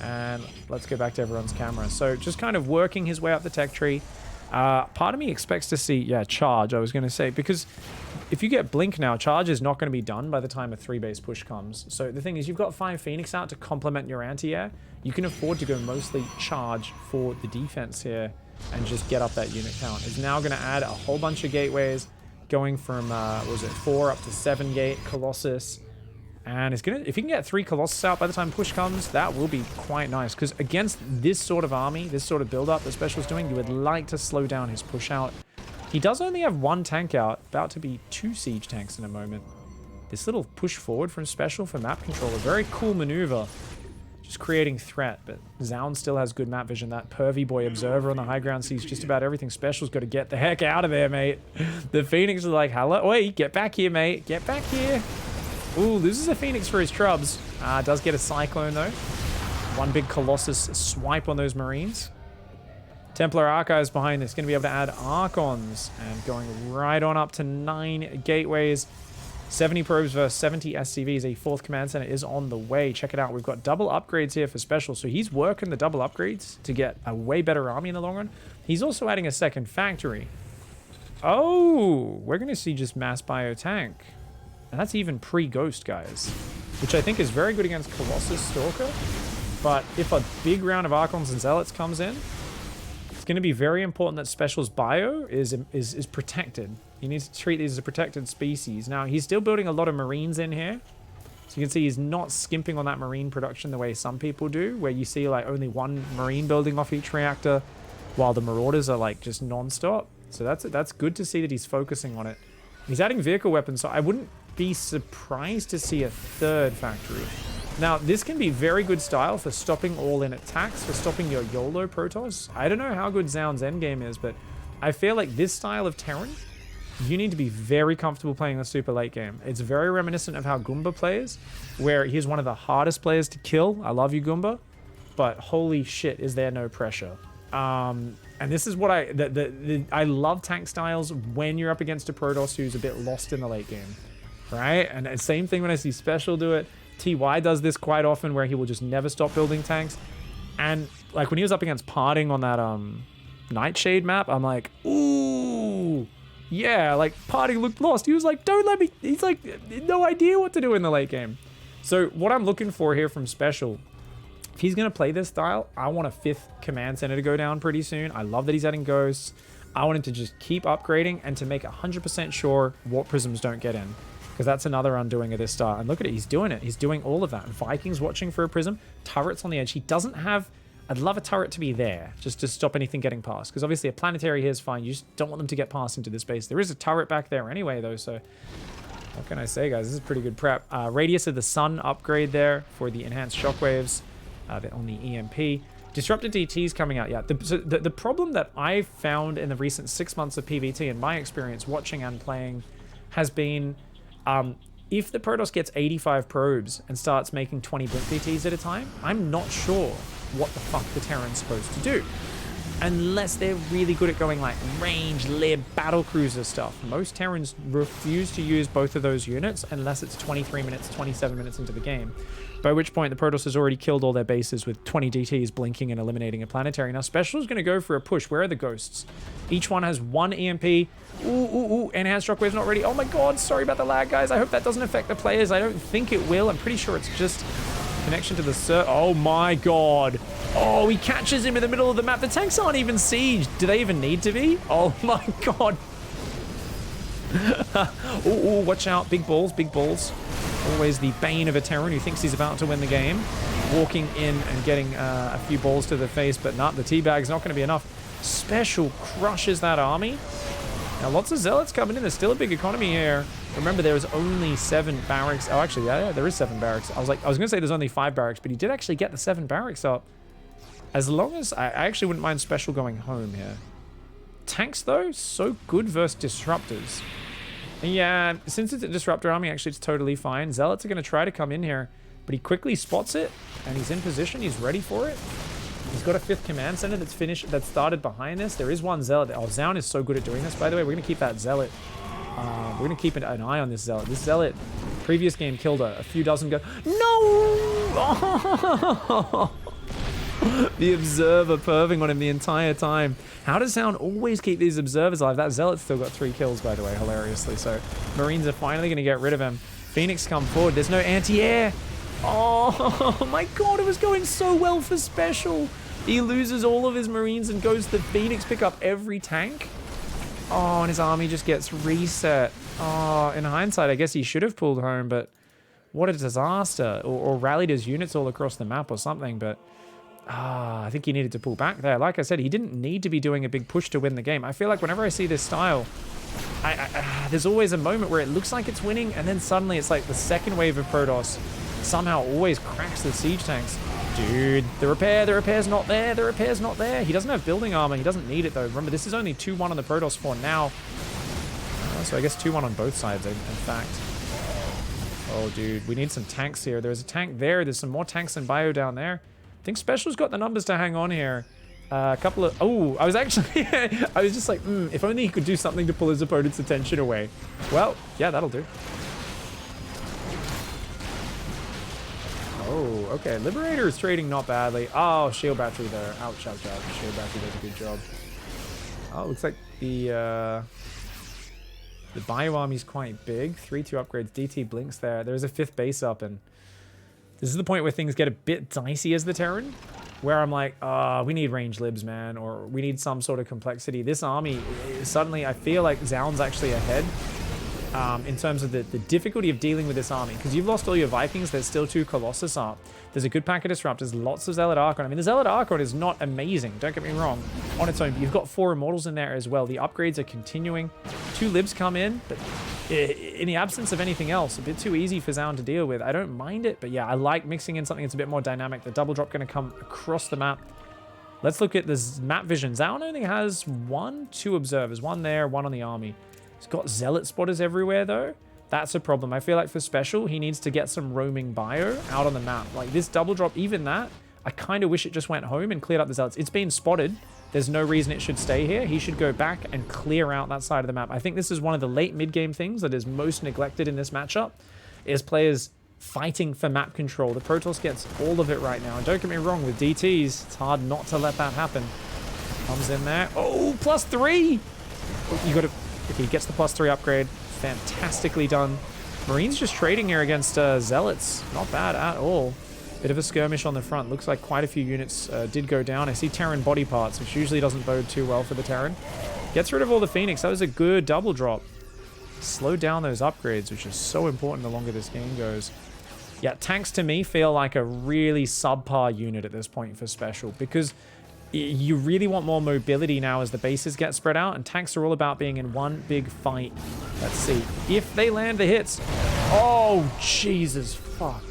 And let's go back to everyone's camera. So just kind of working his way up the tech tree. Part of me expects to see, yeah, charge, I was going to say, because if you get blink now, charge is not going to be done by the time a 3-base push comes. So the thing is, you've got 5 Phoenix out to complement your anti-air. You can afford to go mostly charge for the defense here and just get up that unit count. It's now going to add a whole bunch of gateways, going from, what was it, 4 up to 7 gate Colossus. And it's gonna, if you can get 3 Colossus out by the time push comes, that will be quite nice. Because against this sort of army, this sort of build-up that Special's doing, you would like to slow down his push out. He does only have 1 tank out, about to be 2 siege tanks in a moment. This little push forward from Special for map control, a very cool maneuver. Just creating threat, but Zoun still has good map vision. That pervy boy observer on the high ground sees just about everything. Special's got to get the heck out of there, mate. The Phoenix is like, hello, wait, get back here, mate. Get back here. Ooh, loses a Phoenix for his Trubs. Does get a Cyclone, though. One big Colossus swipe on those Marines. Templar Archives behind this. Going to be able to add Archons. And going right on up to 9 gateways. 70 probes versus 70 SCVs. A 4th command center is on the way. Check it out. We've got double upgrades here for Special. So he's working the double upgrades to get a way better army in the long run. He's also adding a 2nd factory. Oh, we're going to see just mass bio tank. And that's even pre-Ghost, guys. Which I think is very good against Colossus Stalker. But if a big round of Archons and Zealots comes in, it's going to be very important that Special's bio is protected. He needs to treat these as a protected species. Now, he's still building a lot of Marines in here. So you can see he's not skimping on that Marine production the way some people do, where you see like only 1 Marine building off each reactor, while the Marauders are like just non-stop. So that's good to see that he's focusing on it. He's adding vehicle weapons, so I wouldn't be surprised to see a 3rd factory. Now, this can be very good style for stopping all-in attacks, for stopping your YOLO Protoss. I don't know how good Zoun's endgame is, but I feel like this style of Terran, you need to be very comfortable playing the super late game. It's very reminiscent of how Goomba plays, where he's one of the hardest players to kill. I love you, Goomba, but holy shit, is there no pressure. And this is what I love tank styles when you're up against a Protoss who's a bit lost in the late game, right? And the same thing when I see Special do it. TY does this quite often, where he will just never stop building tanks. And like when he was up against Parting on that Nightshade map, I'm like, ooh, yeah, like Parting looked lost. He was like, don't let me, he's like, no idea what to do in the late game. So what I'm looking for here from Special, if he's going to play this style, I want a 5th command center to go down pretty soon. I love that he's adding Ghosts. I want him to just keep upgrading and to make 100% sure Warp Prisms don't get in. Because that's another undoing of this style. And look at it, he's doing it. He's doing all of that. Vikings watching for a prism. Turrets on the edge. He doesn't have... I'd love a turret to be there, just to stop anything getting past. Because obviously a planetary here is fine. You just don't want them to get past into this base. There is a turret back there anyway, though, so... What can I say, guys? This is pretty good prep. Radius of the Sun upgrade there for the enhanced shockwaves on the EMP. Disrupted DTs coming out. Yeah, the problem that I've found in the recent 6 months of PvT, in my experience watching and playing, has been... if the Protoss gets 85 probes and starts making 20 blink DTs at a time, I'm not sure what the fuck the Terran's supposed to do. Unless they're really good at going like range, lib, battlecruiser stuff. Most Terrans refuse to use both of those units unless it's 23 minutes, 27 minutes into the game. By which point the Protoss has already killed all their bases with 20 DTs blinking and eliminating a planetary. Now Special is going to go for a push. Where are the Ghosts? Each one has 1 EMP. Ooh, enhanced shockwave's not ready. Oh my god, sorry about the lag, guys. I hope that doesn't affect the players. I don't think it will. I'm pretty sure it's just connection to the oh my god. Oh, he catches him in the middle of the map. The tanks aren't even sieged. Do they even need to be? Oh my god. Ooh, watch out. Big balls, big balls. Always the bane of a Terran who thinks he's about to win the game. Walking in and getting a few balls to the face, but not the teabag's not going to be enough. Special crushes that army. Now lots of Zealots coming in. There's still a big economy here. Remember, there was only 7 barracks. Oh, actually, yeah, there is 7 barracks. I was going to say there's only 5 barracks, but he did actually get the 7 barracks up. As long as... I actually wouldn't mind Special going home here. Tanks, though, so good versus Disruptors. Yeah, since it's a Disruptor army, actually it's totally fine. Zealots are going to try to come in here, but he quickly spots it, and he's in position. He's ready for it. He's got a 5th command center that started behind this. There is 1 Zealot. Oh, Zoun is so good at doing this, by the way. We're going to keep that Zealot. We're going to keep an eye on this Zealot. This Zealot, previous game, killed a few dozen go. No! Oh! The Observer perving on him the entire time. How does Zoun always keep these Observers alive? That Zealot's still got 3 kills, by the way, hilariously. So, Marines are finally going to get rid of him. Phoenix come forward. There's no anti-air. Oh my god, it was going so well for Special. He loses all of his Marines and goes to Phoenix pick up every tank. Oh, and his army just gets reset. Oh, in hindsight, I guess he should have pulled home, but what a disaster. Or rallied his units all across the map or something, but I think he needed to pull back there. Like I said, he didn't need to be doing a big push to win the game. I feel like whenever I see this style, there's always a moment where it looks like it's winning, and then suddenly it's like the second wave of Protoss somehow always cracks the siege tanks. Dude, the repair's not there, the repair's not there. He doesn't have building armor, he doesn't need it though. Remember, this is only 2-1 on the Protoss spawn now. So I guess 2-1 on both sides, in fact. Oh, dude, we need some tanks here. There's a tank there, there's some more tanks and bio down there. I think Special's got the numbers to hang on here. A couple of... Oh, I was actually... I was just like, if only he could do something to pull his opponent's attention away. Well, yeah, that'll do. Oh, okay. Liberator is trading not badly. Oh, shield battery there. Ouch, ouch, ouch. Shield battery does a good job. Oh, looks like the bio army's quite big. 3-2 upgrades. DT blinks there. There's a 5th base up, and this is the point where things get a bit dicey as the Terran, where I'm like, we need range libs, man, or we need some sort of complexity. This army, suddenly I feel like Zoun's actually ahead in terms of the difficulty of dealing with this army, because you've lost all your Vikings, there's still 2 Colossus up. There's a good pack of Disruptors, lots of Zealot Archon. I mean, the Zealot Archon is not amazing, don't get me wrong, on its own, but you've got 4 Immortals in there as well. The upgrades are continuing. 2 Libs come in, but in the absence of anything else, a bit too easy for Zoun to deal with. I don't mind it, but yeah, I like mixing in something that's a bit more dynamic. The double drop going to come across the map. Let's look at this map vision. Zoun only has 2 observers, 1 there, 1 on the army. He's got Zealot spotters everywhere, though. That's a problem. I feel like for Special, he needs to get some roaming bio out on the map. Like this double drop, even that, I kind of wish it just went home and cleared up the Zealots. It's been spotted. There's no reason it should stay here. He should go back and clear out that side of the map. I think this is one of the late mid-game things that is most neglected in this matchup, is players fighting for map control. The Protoss gets all of it right now. And don't get me wrong, with DTs, it's hard not to let that happen. Comes in there. Oh, +3! You got to... Okay, he gets the +3 upgrade. Fantastically done. Marines just trading here against Zealots. Not bad at all. Bit of a skirmish on the front. Looks like quite a few units did go down. I see Terran body parts, which usually doesn't bode too well for the Terran. Gets rid of all the Phoenix. That was a good double drop. Slow down those upgrades, which is so important the longer this game goes. Yeah, tanks to me feel like a really subpar unit at this point for Special, because you really want more mobility now as the bases get spread out, and tanks are all about being in one big fight. Let's see if they land the hits. Oh, Jesus, fuck.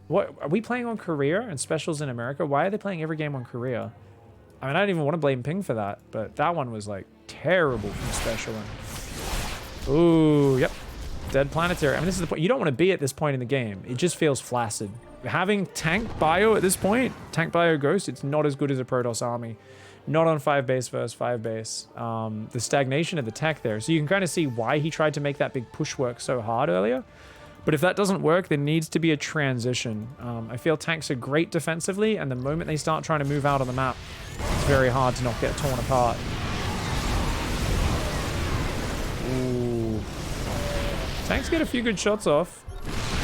What, are we playing on Korea and Specials in America? Why are they playing every game on Korea? I mean, I don't even want to blame Ping for that, but that one was like terrible from Special. Ooh, yep. Dead planetary. I mean, this is the point. You don't want to be at this point in the game. It just feels flaccid. Having tank bio at this point, tank bio ghost, it's not as good as a Protoss army. Not on 5 base versus 5 base. The stagnation of the tech there. So you can kind of see why he tried to make that big push work so hard earlier. But if that doesn't work, there needs to be a transition. I feel tanks are great defensively, and the moment they start trying to move out on the map, it's very hard to not get torn apart. Ooh. Tanks get a few good shots off.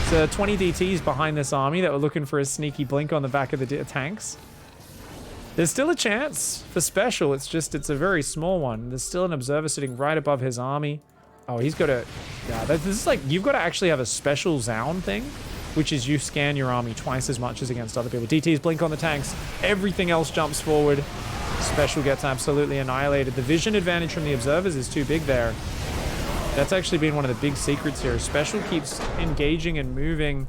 So 20 DTs behind this army that were looking for a sneaky blink on the back of the tanks. There's still a chance for Special. It's just, it's a very small one. There's still an observer sitting right above his army. Oh, he's got a... Yeah, this is like, you've got to actually have a special Zoun thing, which is you scan your army twice as much as against other people. DTs blink on the tanks. Everything else jumps forward. Special gets absolutely annihilated. The vision advantage from the observers is too big there. That's actually been one of the big secrets here. Special keeps engaging and moving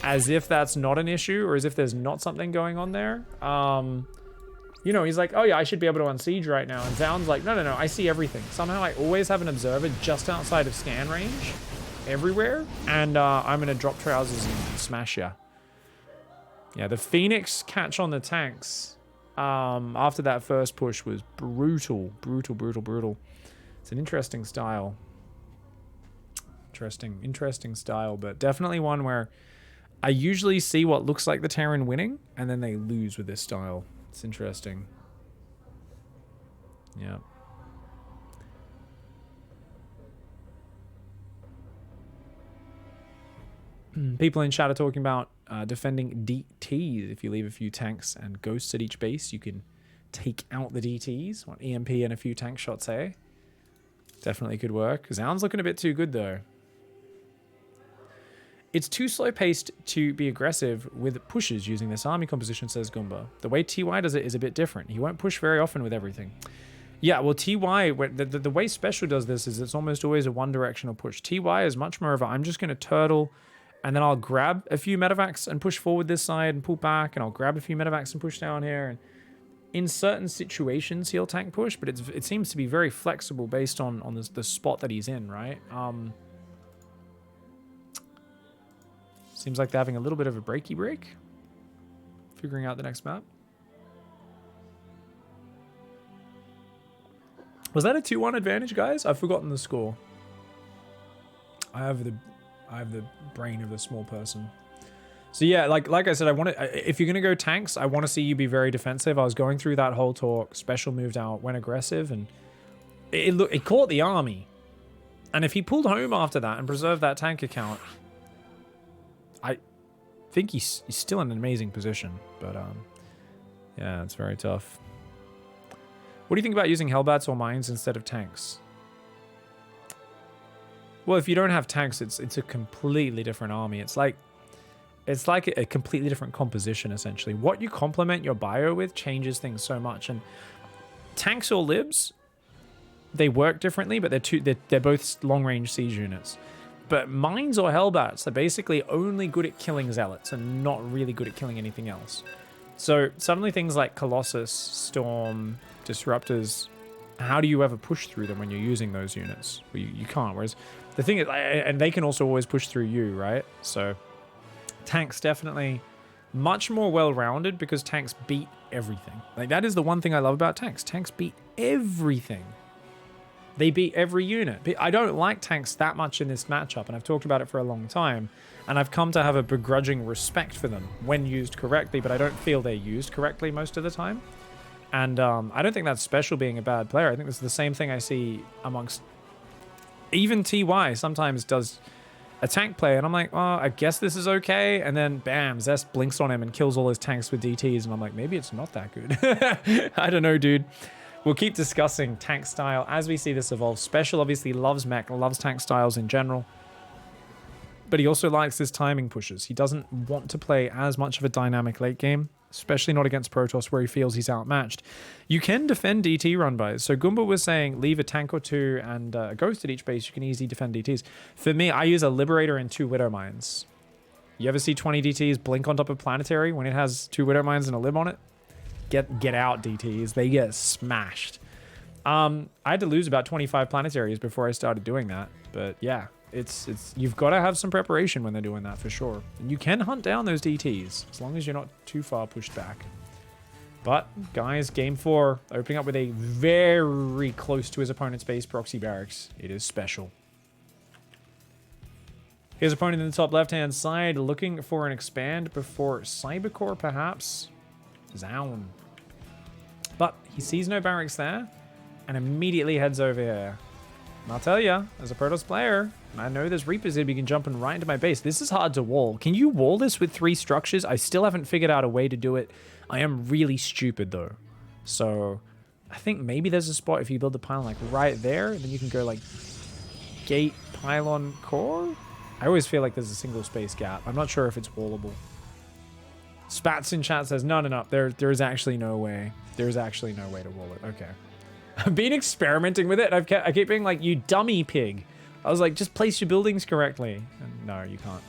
as if that's not an issue, or as if there's not something going on there. You know, he's like, oh yeah, I should be able to unsiege right now. And Zoun's like, no, I see everything. Somehow I always have an observer just outside of scan range, everywhere. And I'm gonna drop trousers and smash ya. Yeah, the Phoenix catch on the tanks after that first push was brutal. It's an interesting style. Interesting style, but definitely one where I usually see what looks like the Terran winning, and then they lose with this style. It's interesting. Yeah. People in chat are talking about defending DTs. If you leave a few tanks and ghosts at each base, you can take out the DTs. Want EMP and a few tank shots, eh? Definitely could work. Zoun's looking a bit too good, though. It's too slow-paced to be aggressive with pushes using this army composition, says Goomba. The way TY does it is a bit different. He won't push very often with everything. Yeah, well, TY, the way Special does this is it's almost always a one-directional push. TY is much more of a, I'm just going to turtle, and then I'll grab a few medevacs and push forward this side and pull back, and I'll grab a few medevacs and push down here. And in certain situations, he'll tank push, but it seems to be very flexible based on the spot that he's in, right? Seems like they're having a little bit of a breaky break. Figuring out the next map. Was that a 2-1 advantage, guys? I've forgotten the score. I have the brain of a small person. So yeah, like I said, if you're gonna go tanks, I want to see you be very defensive. I was going through that whole talk. Special moved out, went aggressive, and it caught the army. And if he pulled home after that and preserved that tank account, I think he's still in an amazing position. But yeah, it's very tough. What do you think about using Hellbats or mines instead of tanks? Well, if you don't have tanks, it's a completely different army. It's like a completely different composition, essentially. What you complement your bio with changes things so much. And tanks or libs, they work differently, but they're both long-range siege units. But mines or Hellbats, they're basically only good at killing zealots and not really good at killing anything else. So suddenly things like Colossus, Storm, Disruptors, how do you ever push through them when you're using those units? Well, you can't. Whereas the thing is, and they can also always push through you, right? So tanks definitely much more well-rounded because tanks beat everything. Like, that is the one thing I love about tanks. Tanks beat everything. They beat every unit. I don't like tanks that much in this matchup, and I've talked about it for a long time, and I've come to have a begrudging respect for them when used correctly, but I don't feel they're used correctly most of the time. And I don't think that's Special being a bad player. I think this is the same thing I see amongst even TY sometimes does a tank play, and I'm like, oh, I guess this is okay. And then bam, Zest blinks on him and kills all his tanks with DTs, and I'm like, maybe it's not that good. I don't know, dude. We'll keep discussing tank style as we see this evolve. Special obviously loves mech, loves tank styles in general, but he also likes his timing pushes. He doesn't want to play as much of a dynamic late game, especially not against Protoss where he feels he's outmatched. You can defend DT run-bys. So Goomba was saying leave a tank or two and a ghost at each base. You can easily defend DTs. For me, I use a Liberator and 2 Widow Mines. You ever see 20 DTs blink on top of Planetary when it has 2 Widow Mines and a Lib on it? Get out, DTs. They get smashed. I had to lose about 25 Planetaries before I started doing that. But yeah, it's you've got to have some preparation when they're doing that for sure. And you can hunt down those DTs as long as you're not too far pushed back. But guys, game 4, opening up with a very close to his opponent's base proxy barracks. It is Special. His opponent in the top left-hand side looking for an expand before Cybercore, perhaps. Zoun. But he sees no barracks there and immediately heads over here. And I'll tell you, as a Protoss player, and I know there's Reapers here, but you can jump in right into my base. This is hard to wall. Can you wall this with 3 structures? I still haven't figured out a way to do it. I am really stupid though. So I think maybe there's a spot if you build the pylon like right there, and then you can go like gate, pylon, core. I always feel like there's a single space gap. I'm not sure if it's wallable. Spats in chat says, no. There is actually no way. There's actually no way to wall it. Okay. I've been experimenting with it. I keep being like, you dummy pig. I was like, just place your buildings correctly. And no, you can't.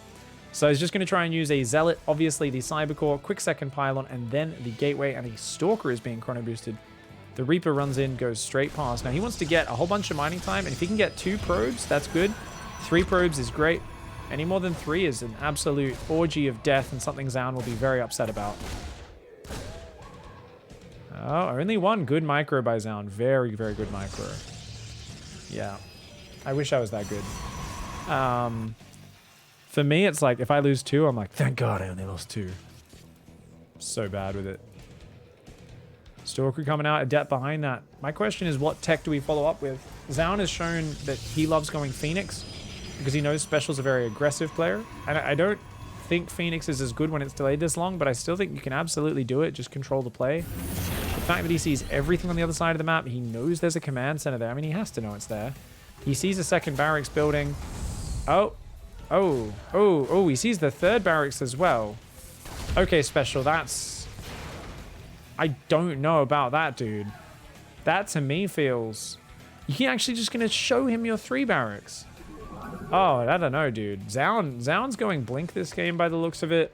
So he's just going to try and use a Zealot, obviously the Cybercore, quick second pylon, and then the Gateway, and a Stalker is being chrono boosted. The Reaper runs in, goes straight past. Now he wants to get a whole bunch of mining time, and if he can get 2 probes, that's good. 3 probes is great. Any more than 3 is an absolute orgy of death and something Zoun will be very upset about. Oh, only 1 good micro by Zoun. Very, very good micro. Yeah. I wish I was that good. For me, it's like, if I lose 2, I'm like, thank God I only lost 2. So bad with it. Stalker coming out, Adept behind that. My question is, what tech do we follow up with? Zoun has shown that he loves going Phoenix, because he knows Special's a very aggressive player. And I don't think Phoenix is as good when it's delayed this long, but I still think you can absolutely do it. Just control the play. The fact that he sees everything on the other side of the map, he knows there's a command center there. I mean, he has to know it's there. He sees a second barracks building. Oh, he sees the 3rd barracks as well. Okay, Special, that's... I don't know about that, dude. That to me feels... You're actually just going to show him your 3 barracks. Oh, I don't know, dude. Zoun's going blink this game by the looks of it.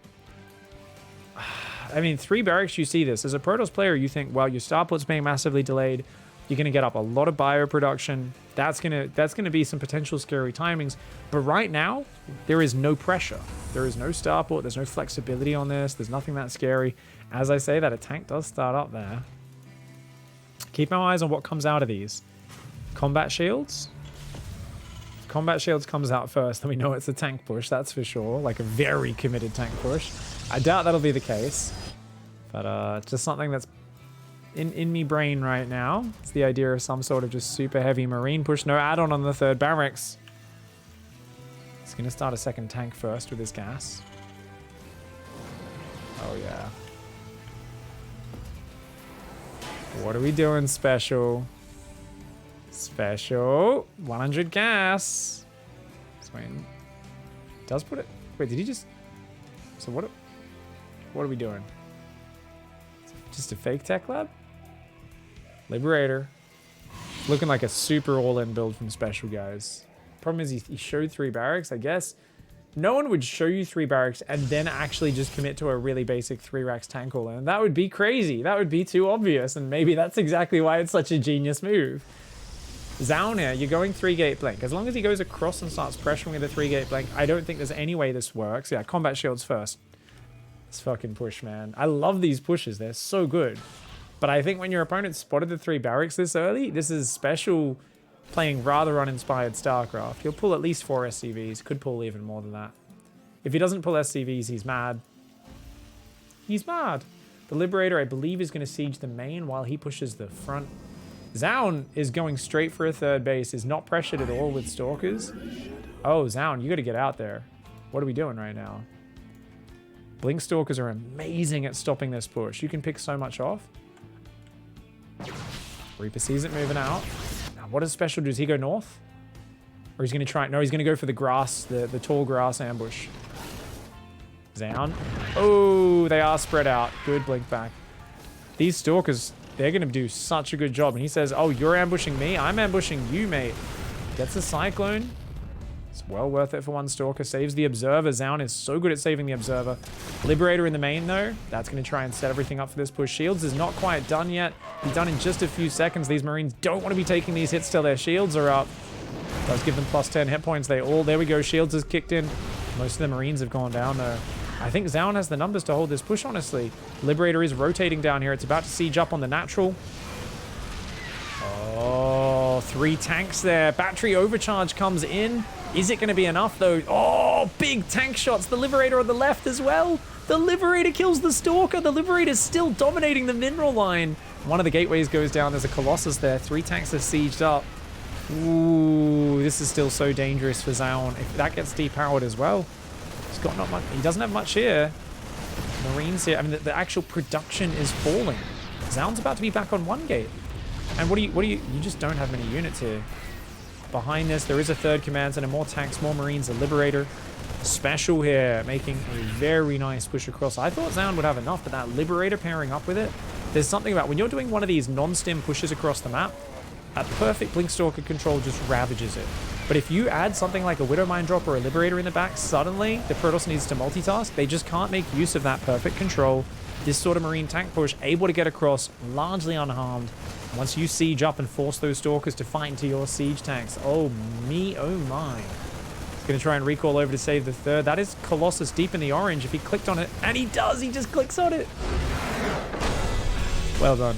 I mean, 3 barracks, you see this. As a Protoss player, you think, well, your starport's being massively delayed. You're going to get up a lot of bioproduction. That's gonna be some potential scary timings. But right now, there is no pressure. There is no starport. There's no flexibility on this. There's nothing that scary. As I say that, a tank does start up there. Keep my eyes on what comes out of these. Combat shields. If combat shields comes out first, then we know it's a tank push, that's for sure. Like a very committed tank push. I doubt that'll be the case. But just something that's in me brain right now. It's the idea of some sort of just super heavy marine push. No add-on on the 3rd barracks. He's going to start a 2nd tank first with his gas. Oh, yeah. What are we doing special? Special 100 gas. Wait, does put it? Wait, did he just? So what are we doing? Just a fake tech lab? Liberator. Looking like a super all-in build from Special, guys. Problem is he showed 3 barracks, I guess. No one would show you 3 barracks and then actually just commit to a really basic 3 racks tank all-in. That would be crazy. That would be too obvious, and maybe that's exactly why it's such a genius move. Zoun here, you're going 3-gate blank. As long as he goes across and starts pressuring with a 3-gate blank, I don't think there's any way this works. Yeah, combat shields first. Let's fucking push, man. I love these pushes. They're so good. But I think when your opponent spotted the 3 barracks this early, this is Special playing rather uninspired StarCraft. He'll pull at least 4 SCVs. Could pull even more than that. If he doesn't pull SCVs, he's mad. He's mad. The Liberator, I believe, is going to siege the main while he pushes the front. Zoun is going straight for a 3rd base, is not pressured at all with Stalkers. Oh, Zoun, you got to get out there. What are we doing right now? Blink Stalkers are amazing at stopping this push. You can pick so much off. Reaper sees it moving out. Now, what does Special do? Does he go north? Or he's going to try... No, he's going to go for the grass, the tall grass ambush. Zoun. Oh, they are spread out. Good blink back. These Stalkers... They're going to do such a good job. And he says, oh, you're ambushing me? I'm ambushing you, mate. Gets a Cyclone. It's well worth it for 1 Stalker. Saves the Observer. Zoun is so good at saving the Observer. Liberator in the main, though. That's going to try and set everything up for this push. Shields is not quite done yet. Be done in just a few seconds. These Marines don't want to be taking these hits till their shields are up. Does give them plus 10 hit points. There we go. Shields is kicked in. Most of the Marines have gone down, though. I think Zoun has the numbers to hold this push, honestly. Liberator is rotating down here. It's about to siege up on the natural. Oh, 3 tanks there. Battery overcharge comes in. Is it going to be enough, though? Oh, big tank shots. The Liberator on the left as well. The Liberator kills the Stalker. The Liberator's still dominating the mineral line. One of the gateways goes down. There's a Colossus there. 3 tanks are sieged up. Ooh, this is still so dangerous for Zoun. If that gets depowered as well. He's got not much. He doesn't have much here. Marines here. I mean, the actual production is falling. Zoun's about to be back on 1 gate. And you just don't have many units here. Behind this, there is a 3rd command center, more tanks, more Marines, a Liberator. Special here, making a very nice push across. I thought Zoun would have enough, but that Liberator pairing up with it, there's something about when you're doing one of these non-stim pushes across the map, a perfect Blinkstalker control just ravages it. But if you add something like a Widow Mine Drop or a Liberator in the back, suddenly the Protoss needs to multitask. They just can't make use of that perfect control. This sort of Marine tank push, able to get across, largely unharmed. Once you siege up and force those Stalkers to fight into your siege tanks. Oh me, oh my. He's going to try and recall over to save the 3rd. That is Colossus deep in the orange. If he clicked on it, and he does, he just clicks on it. Well done.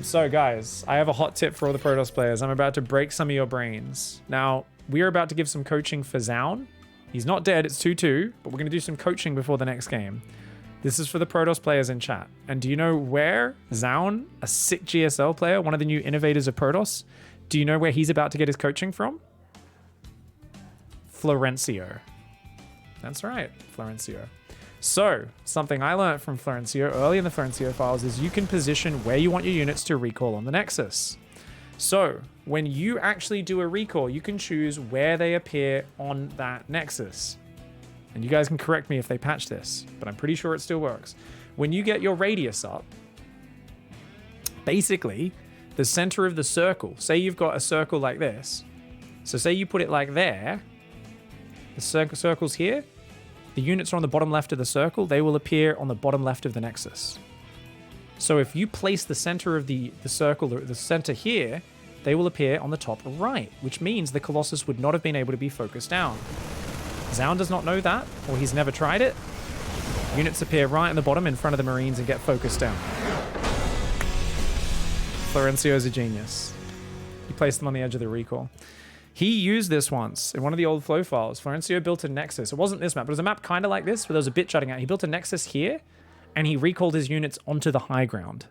So guys, I have a hot tip for all the Protoss players. I'm about to break some of your brains. Now, we are about to give some coaching for Zoun. He's not dead, it's 2-2, but we're going to do some coaching before the next game. This is for the Protoss players in chat. And do you know where Zoun, a sick GSL player, one of the new innovators of Protoss, do you know where he's about to get his coaching from? Florencio. That's right, Florencio. So, something I learned from Florencio early in the Florencio files is you can position where you want your units to recall on the Nexus. So, when you actually do a recall, you can choose where they appear on that Nexus. And you guys can correct me if they patch this, but I'm pretty sure it still works. When you get your radius up, Basically, the center of the circle. Say you've got a circle like this. So say you put it like there. The circle's here. The units are on the bottom left of the circle. They will appear on the bottom left of the nexus. So if you place the center of the circle, the center here, they will appear on the top right, which means the Colossus would not have been able to be focused down. Zoun does not know that, or he's never tried it. Units appear right on the bottom in front of the Marines and get focused down. Florencio's a genius. He placed them on the edge of the recoil. He used this once in one of the old flow files. Florencio built a nexus. It wasn't this map, but it was a map kind of like this, where there was a bit jutting out. He built a nexus here, and he recalled his units onto the high ground.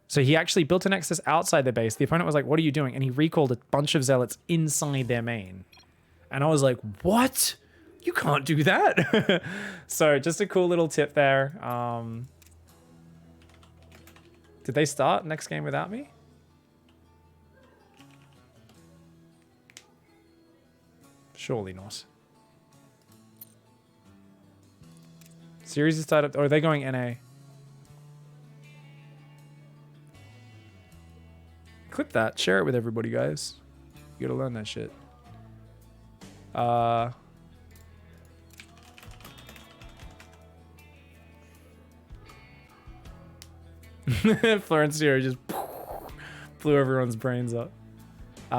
So he actually built a nexus outside their base. The opponent was like, what are you doing? And he recalled a bunch of zealots inside their main. And I was like, what? You can't do that. So just a cool little tip there. Did they start next game without me? Surely not. Series is tied up. Or are they going NA? Clip that. Share it with everybody, guys. You gotta learn that shit. Florencio just blew everyone's brains up.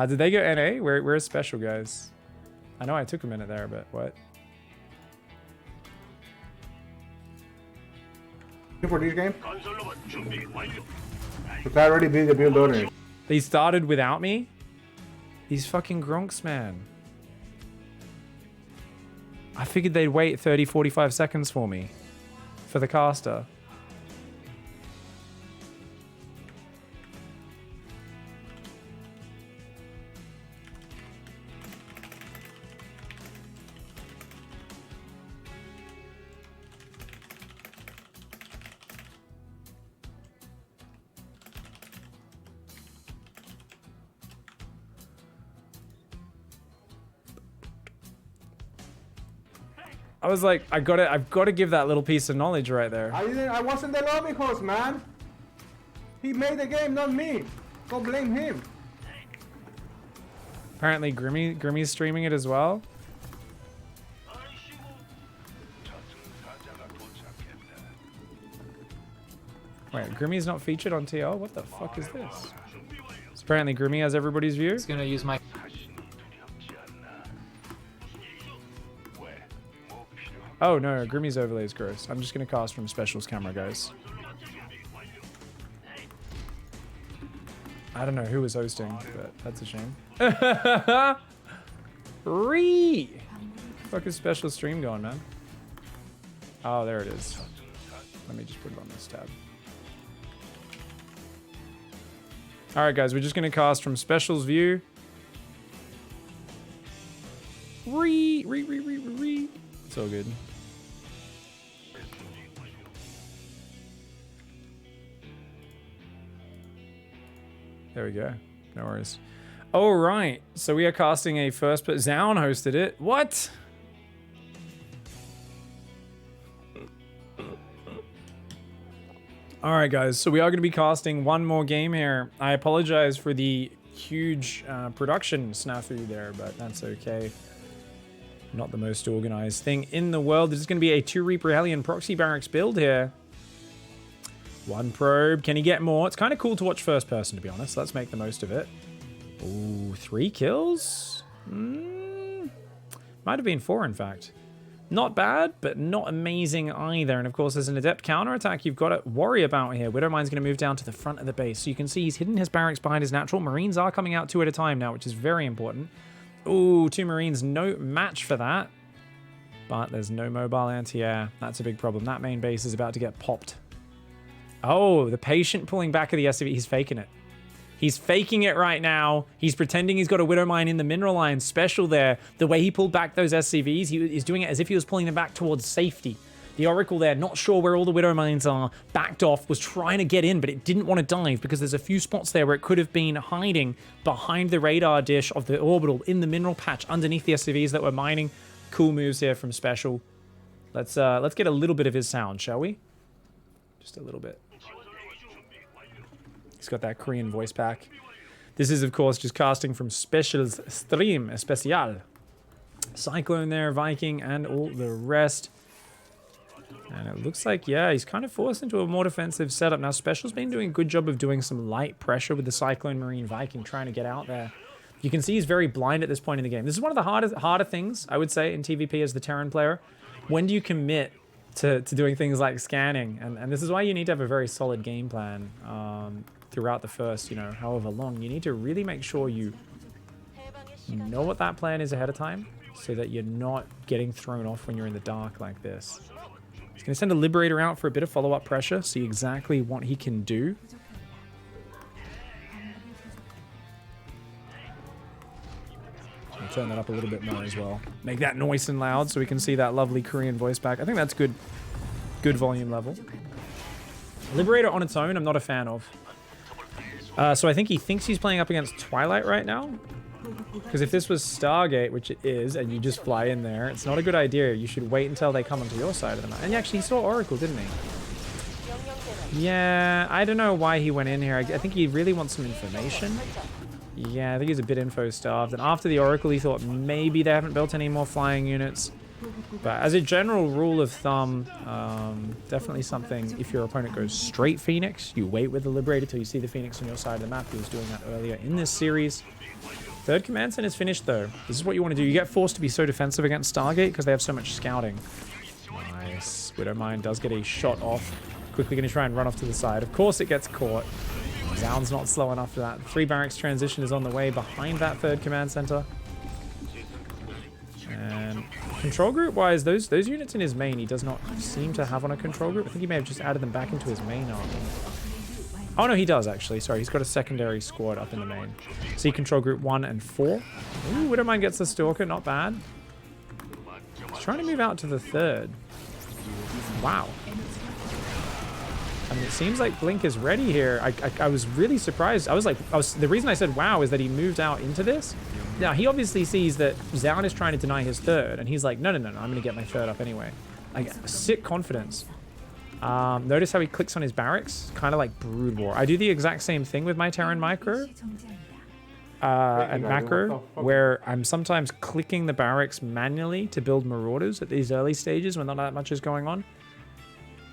Did they go NA? Where's special, guys? I know I took a minute there, but what? For this game? But I already did the build order. They started without me? These fucking Gronks, man. I figured they'd wait 30, 45 seconds for me. For the caster. I was like, I've got to give that little piece of knowledge right there. I wasn't the lobby host, man. He made the game, not me. Don't blame him. Apparently Grimmy's streaming it as well. Wait, Grimmy's not featured on TL? What the fuck is this? So apparently Grimmy has everybody's view. He's gonna use my... Oh no, Grimmy's overlay is gross. I'm just gonna cast from specials camera, guys. I don't know who was hosting, but that's a shame. Fuck is special stream going, man? Oh, there it is. Let me just put it on this tab. Alright guys, we're just gonna cast from specials view. It's all good. There we go. No worries. All right. So we are casting a first person. Zoun hosted it. What? All right, guys. So we are going to be casting one more game here. I apologize for the huge production snafu there, but that's okay. Not the most organized thing in the world. This is going to be a 2 Reaper Hellion proxy barracks build here. 1 probe. Can he get more? It's kind of cool to watch first person, to be honest. Let's make the most of it. Ooh, 3 kills? Might have been 4, in fact. Not bad, but not amazing either. And of course, there's an adept counterattack you've got to worry about here. Widowmine's going to move down to the front of the base. So you can see he's hidden his barracks behind his natural. Marines are coming out 2 at a time now, which is very important. Ooh, 2 Marines, no match for that. But there's no mobile anti-air. That's a big problem. That main base is about to get popped. Oh, the patient pulling back of the SCV. He's faking it. He's faking it right now. He's pretending he's got a Widow Mine in the mineral line special there. The way he pulled back those SCVs, he's doing it as if he was pulling them back towards safety. The Oracle there, not sure where all the Widow Mines are, backed off, was trying to get in, but it didn't want to dive because there's a few spots there where it could have been hiding behind the radar dish of the orbital in the mineral patch underneath the SCVs that were mining. Cool moves here from Special. Let's get a little bit of his sound, shall we? Just a little bit. He's got that Korean voice pack. This is, of course, just casting from Special's stream, Especial. Cyclone there, Viking, and all the rest. And it looks like, yeah, he's kind of forced into a more defensive setup. Now, Special's been doing a good job of doing some light pressure with the Cyclone Marine Viking, trying to get out there. You can see he's very blind at this point in the game. This is one of the harder things, I would say, in TvP as the Terran player. When do you commit to doing things like scanning? And this is why you need to have a very solid game plan throughout the first, you know, however long. You need to really make sure you know what that plan is ahead of time so that you're not getting thrown off when you're in the dark like this. He's going to send a Liberator out for a bit of follow-up pressure, see exactly what he can do. I'll turn that up a little bit more as well. Make that nice and loud so we can see that lovely Korean voice back. I think that's good volume level. Liberator on its own, I'm not a fan of. So I think he thinks he's playing up against Twilight right now. Because if this was Stargate, which it is, and you just fly in there, it's not a good idea. You should wait until they come onto your side of the map. And actually, he saw Oracle, didn't he? Yeah, I don't know why he went in here. I think he really wants some information. Yeah, I think he's a bit info-starved. And after the Oracle, he thought maybe they haven't built any more flying units. But as a general rule of thumb, definitely something, if your opponent goes straight Phoenix, you wait with the Liberator till you see the Phoenix on your side of the map. He was doing that earlier in this series. Third command center is finished, though. This is what you want to do. You get forced to be so defensive against Stargate because they have so much scouting. Nice. Widowmine does get a shot off. Quickly going to try and run off to the side. Of course it gets caught. Zoun's not slow enough for that. 3 barracks transition is on the way behind that third command center. And control group wise, those units in his main, he does not seem to have on a control group. I think he may have just added them back into his main army. Oh no, he does actually. Sorry, he's got a secondary squad up in the main. See control group 1 and 4. Ooh, Widowmine gets the Stalker, not bad. He's trying to move out to the third. Wow. I mean, it seems like Blink is ready here. I was really surprised. The reason I said wow is that he moved out into this. Now, he obviously sees that Zoun is trying to deny his third, and he's like, no, I'm going to get my third up anyway. Like, sick confidence. Notice how he clicks on his barracks? Kind of like Brood War. I do the exact same thing with my Terran Micro and Macro, where I'm sometimes clicking the barracks manually to build Marauders at these early stages when not that much is going on.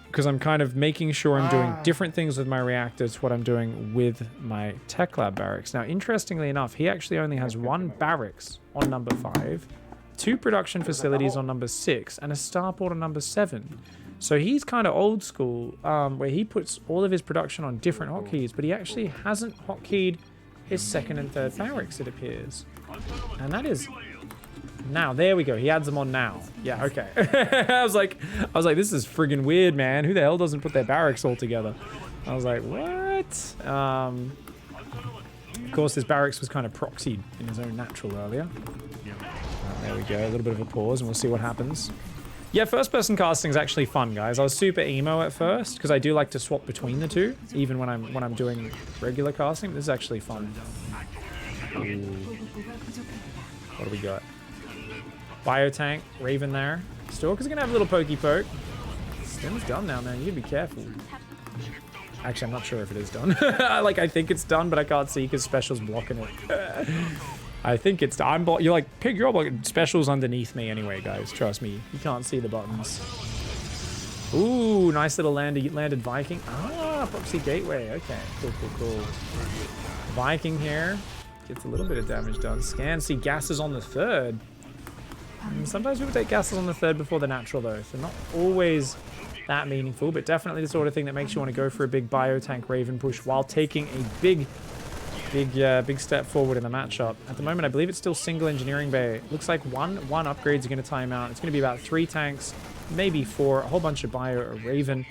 Because I'm kind of making sure I'm doing different things with my reactors to what I'm doing with my Tech Lab barracks. Now, interestingly enough, he actually only has 1 barracks on number 5, 2 production facilities on number 6, and a starport on number 7. So he's kind of old school, where he puts all of his production on different hotkeys, but he actually hasn't hotkeyed his 2nd and 3rd barracks, it appears. And that is... Now, there we go. He adds them on now. Yeah, okay. I was like, this is friggin' weird, man. Who the hell doesn't put their barracks all together? I was like, what? Of course, this barracks was kind of proxied in his own natural earlier. There we go. A little bit of a pause, and we'll see what happens. Yeah, first-person casting is actually fun, guys. I was super emo at first because I do like to swap between the two, even when I'm doing regular casting. This is actually fun. Ooh. What do we got? Biotank, Raven there. Stalker's gonna have a little pokey poke. Stim's done now, man. You gotta be careful. Actually, I'm not sure if it is done. Like, I think it's done, but I can't see because Special's blocking it. I think it's done. You're like, Pig, you're blocking. Special's underneath me anyway, guys. Trust me. You can't see the buttons. Ooh, nice little landed Viking. Ah, proxy gateway. Okay, cool. Viking here. Gets a little bit of damage done. Scan, see gases on the 3rd. Sometimes people take gases on the 3rd before the natural, though. So not always that meaningful, but definitely the sort of thing that makes you want to go for a big biotank Raven push while taking a big step forward in the matchup. At the moment, I believe it's still single engineering bay. Looks like one upgrade's going to time out. It's going to be about 3 tanks, maybe 4, a whole bunch of bio, a Raven.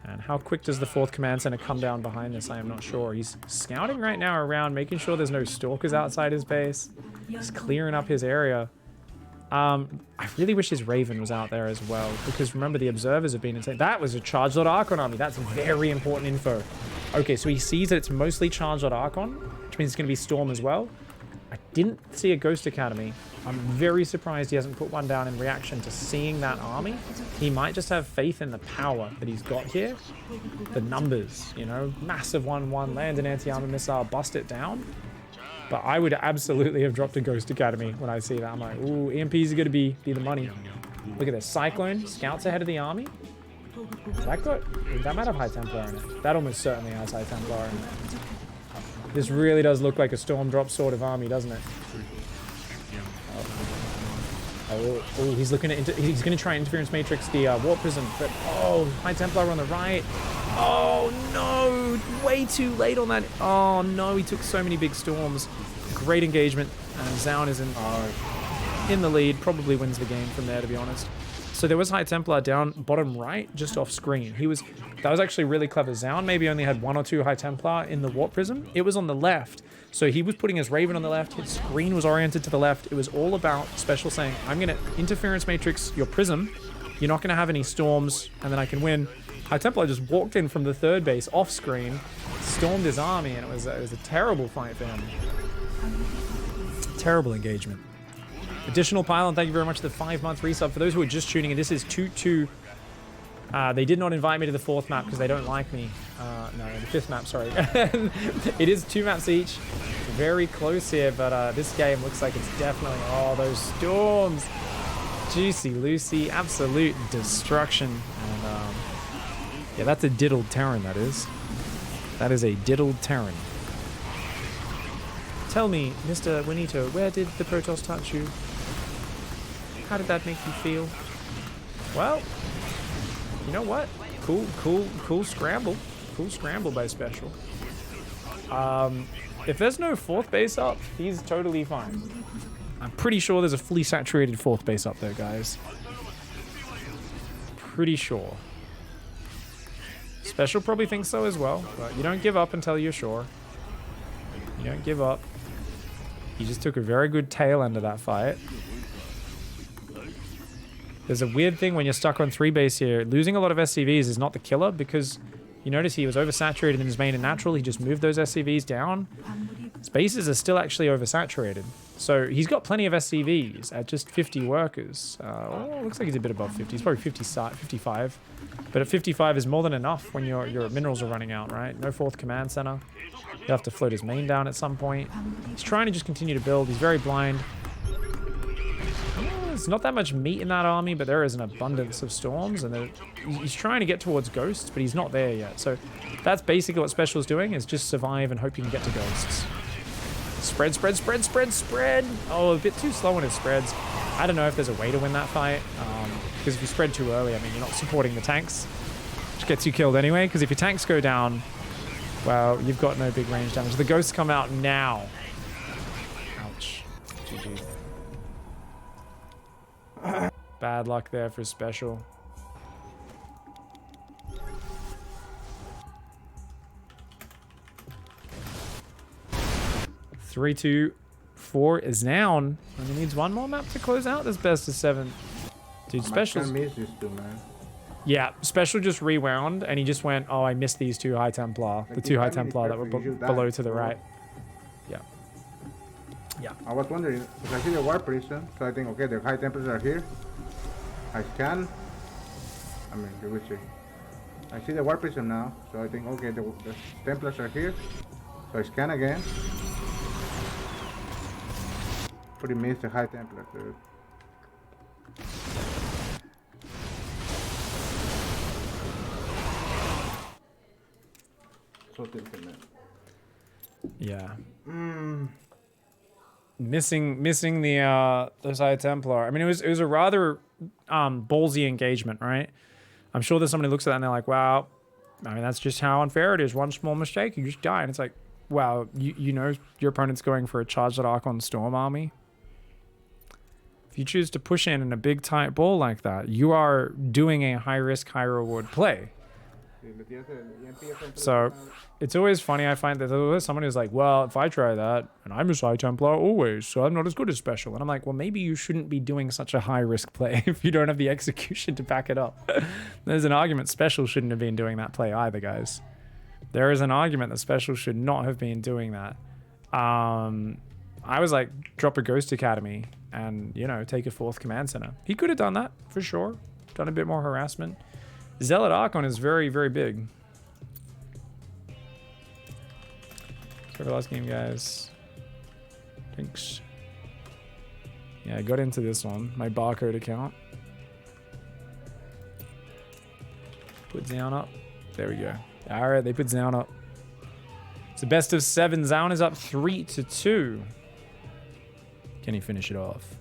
And how quick does the 4th command center come down behind this? I am not sure. He's scouting right now around, making sure there's no stalkers outside his base. He's clearing up his area. I really wish his Raven was out there as well, because remember, the observers have been insane. That was a charged Archon army. That's very important info. Okay, so he sees that it's mostly charged Archon, which means it's going to be Storm as well. I didn't see a Ghost Academy. I'm very surprised he hasn't put one down in reaction to seeing that army. He might just have faith in the power that he's got here. The numbers, you know, massive 1-1, land an anti-armor missile, bust it down. But I would absolutely have dropped a Ghost Academy when I see that. I'm like, ooh, EMPs are going to be the money. Look at this. Cyclone, scouts ahead of the army. That might have High Templar in it. That almost certainly has High Templar in it. This really does look like a storm drop sort of army, doesn't it? Oh, he's looking at he's going to try interference matrix the warp prism, but oh, High Templar on the right. Oh no, way too late on that. Oh no, he took so many big storms. Great engagement, and Zoun is in the lead. Probably wins the game from there, to be honest. So there was High Templar down bottom right, just off screen. That was actually really clever. Zoun maybe only had 1 or 2 High Templar in the warp prism. It was on the left. So he was putting his Raven on the left. His screen was oriented to the left. It was all about Special saying, I'm going to interference matrix your prism. You're not going to have any storms, and then I can win. High Templar just walked in from the third base off screen, stormed his army, and it was a terrible fight for him. Terrible engagement. Additional pylon, thank you very much for the 5-month resub. For those who are just tuning in, this is 2-2. They did not invite me to the 4th map because they don't like me. No, the 5th map, sorry. It is 2 maps each. Very close here, but this game looks like it's definitely... Oh, those storms. Juicy Lucy, absolute destruction. And yeah, that's a diddled Terran, that is. That is a diddled Terran. Tell me, Mr. Juanito, where did the Protoss touch you? How did that make you feel? Well, you know what? Cool scramble. Cool scramble by Special. If there's no 4th base up, he's totally fine. I'm pretty sure there's a fully saturated 4th base up there, guys. Pretty sure. Special probably thinks so as well, but you don't give up until you're sure. You don't give up. He just took a very good tail end of that fight. There's a weird thing when you're stuck on 3 base here. Losing a lot of SCVs is not the killer because you notice he was oversaturated in his main and natural. He just moved those SCVs down. His bases are still actually oversaturated. So he's got plenty of SCVs at just 50 workers. Oh, looks like he's a bit above 50. He's probably 55. But at 55 is more than enough when your minerals are running out, right? No 4th command center. He'll have to float his main down at some point. He's trying to just continue to build. He's very blind. There's not that much meat in that army, but there is an abundance of storms, and he's trying to get towards ghosts, but he's not there yet. So that's basically what Special's doing, is just survive and hope you can get to ghosts. Spread. Oh, a bit too slow on his spreads. I don't know if there's a way to win that fight, because if you spread too early, I mean, you're not supporting the tanks, which gets you killed anyway, because if your tanks go down, well, you've got no big range damage. The ghosts come out now. Ouch. GG. Bad luck there for Special. Three, 2, 4 is down. And he needs 1 more map to close out this best of 7. Dude, Special's... Yeah, Special just rewound and he just went, oh, I missed these 2 High Templar. The 2 High Templar that were below to the right. Yeah. Yeah. I was wondering, because I see the warp prism, so I think, okay, the High Templars are here. I scan. I mean, you will see. I see the warp prism now, so I think, okay, the Templars are here. So I scan again. Pretty missed the High Templar, dude. So tilted, man. Yeah. Missing the those High Templar. I mean, it was a rather ballsy engagement, right? I'm sure there's somebody who looks at that and they're like, wow, I mean, that's just how unfair it is. One small mistake, you just die. And it's like, wow, you know your opponent's going for a charged Archon Storm army. If you choose to push in a big tight ball like that, you are doing a high risk, high reward play. So it's always funny, I find that there's always someone who's like, well, if I try that, and I'm a High Templar always, so I'm not as good as Special. And I'm like, well, maybe you shouldn't be doing such a high risk play if you don't have the execution to back it up. There's an argument Special shouldn't have been doing that play either, guys. There is an argument that Special should not have been doing that. I was like, drop a Ghost Academy and, you know, take a 4th command center. He could have done that, for sure. Done a bit more harassment. Zealot Archon is very, very big. For the last game, guys. Thanks. Yeah, I got into this one. My barcode account. Put Zoun up. There we go. Alright, they put Zoun up. It's the best of 7. Zoun is up 3-2. Can he finish it off?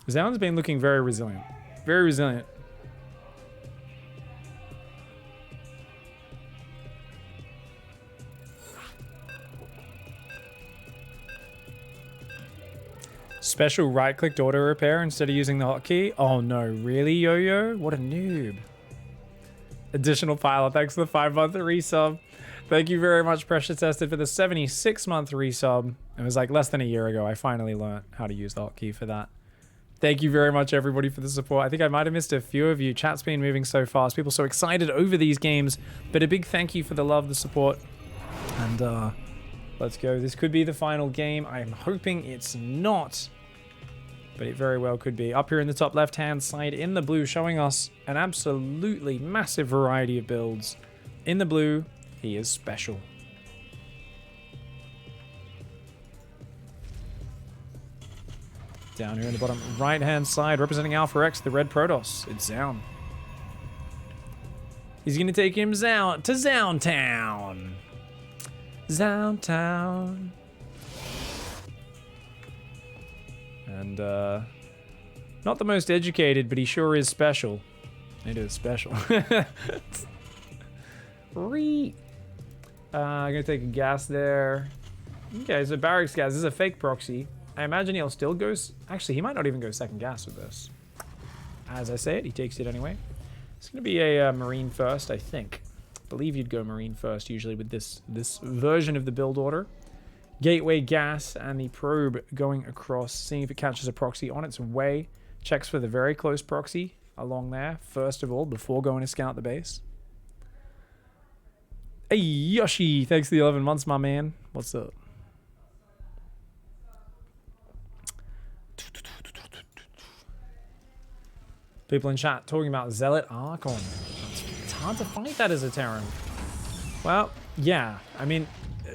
Zoun's been looking very resilient. Very resilient. Special right-clicked auto repair instead of using the hotkey? Oh no, really, Yo-Yo? What a noob. Additional pilot, thanks for the 5-month resub. Thank you very much, Pressure Tested, for the 76-month resub. It was like less than a year ago. I finally learned how to use the hotkey for that. Thank you very much, everybody, for the support. I think I might have missed a few of you. Chat's been moving so fast. People so excited over these games. But a big thank you for the love, the support. And let's go. This could be the final game. I'm hoping it's not. But it very well could be. Up here in the top left-hand side in the blue, showing us an absolutely massive variety of builds. In the blue, he is special. Down here in the bottom right-hand side, representing Alpha X, the red Protoss, it's Zoun. He's going to take him to Zoun Town. Zoun Town. And, not the most educated, but he sure is special. It is special. I'm gonna take a gas there. Okay, so barracks gas. This is a fake proxy. I imagine he'll still go... Actually, he might not even go second gas with this. As I say it, he takes it anyway. It's gonna be a Marine first, I think. I believe you'd go Marine first, usually, with this version of the build order. Gateway gas and the probe going across, seeing if it catches a proxy on its way. Checks for the very close proxy along there, first of all, before going to scout the base. Hey, Yoshi, thanks for the 11 months, my man. What's up? People in chat talking about Zealot Archon. It's hard to fight that as a Terran. Well, yeah, I mean...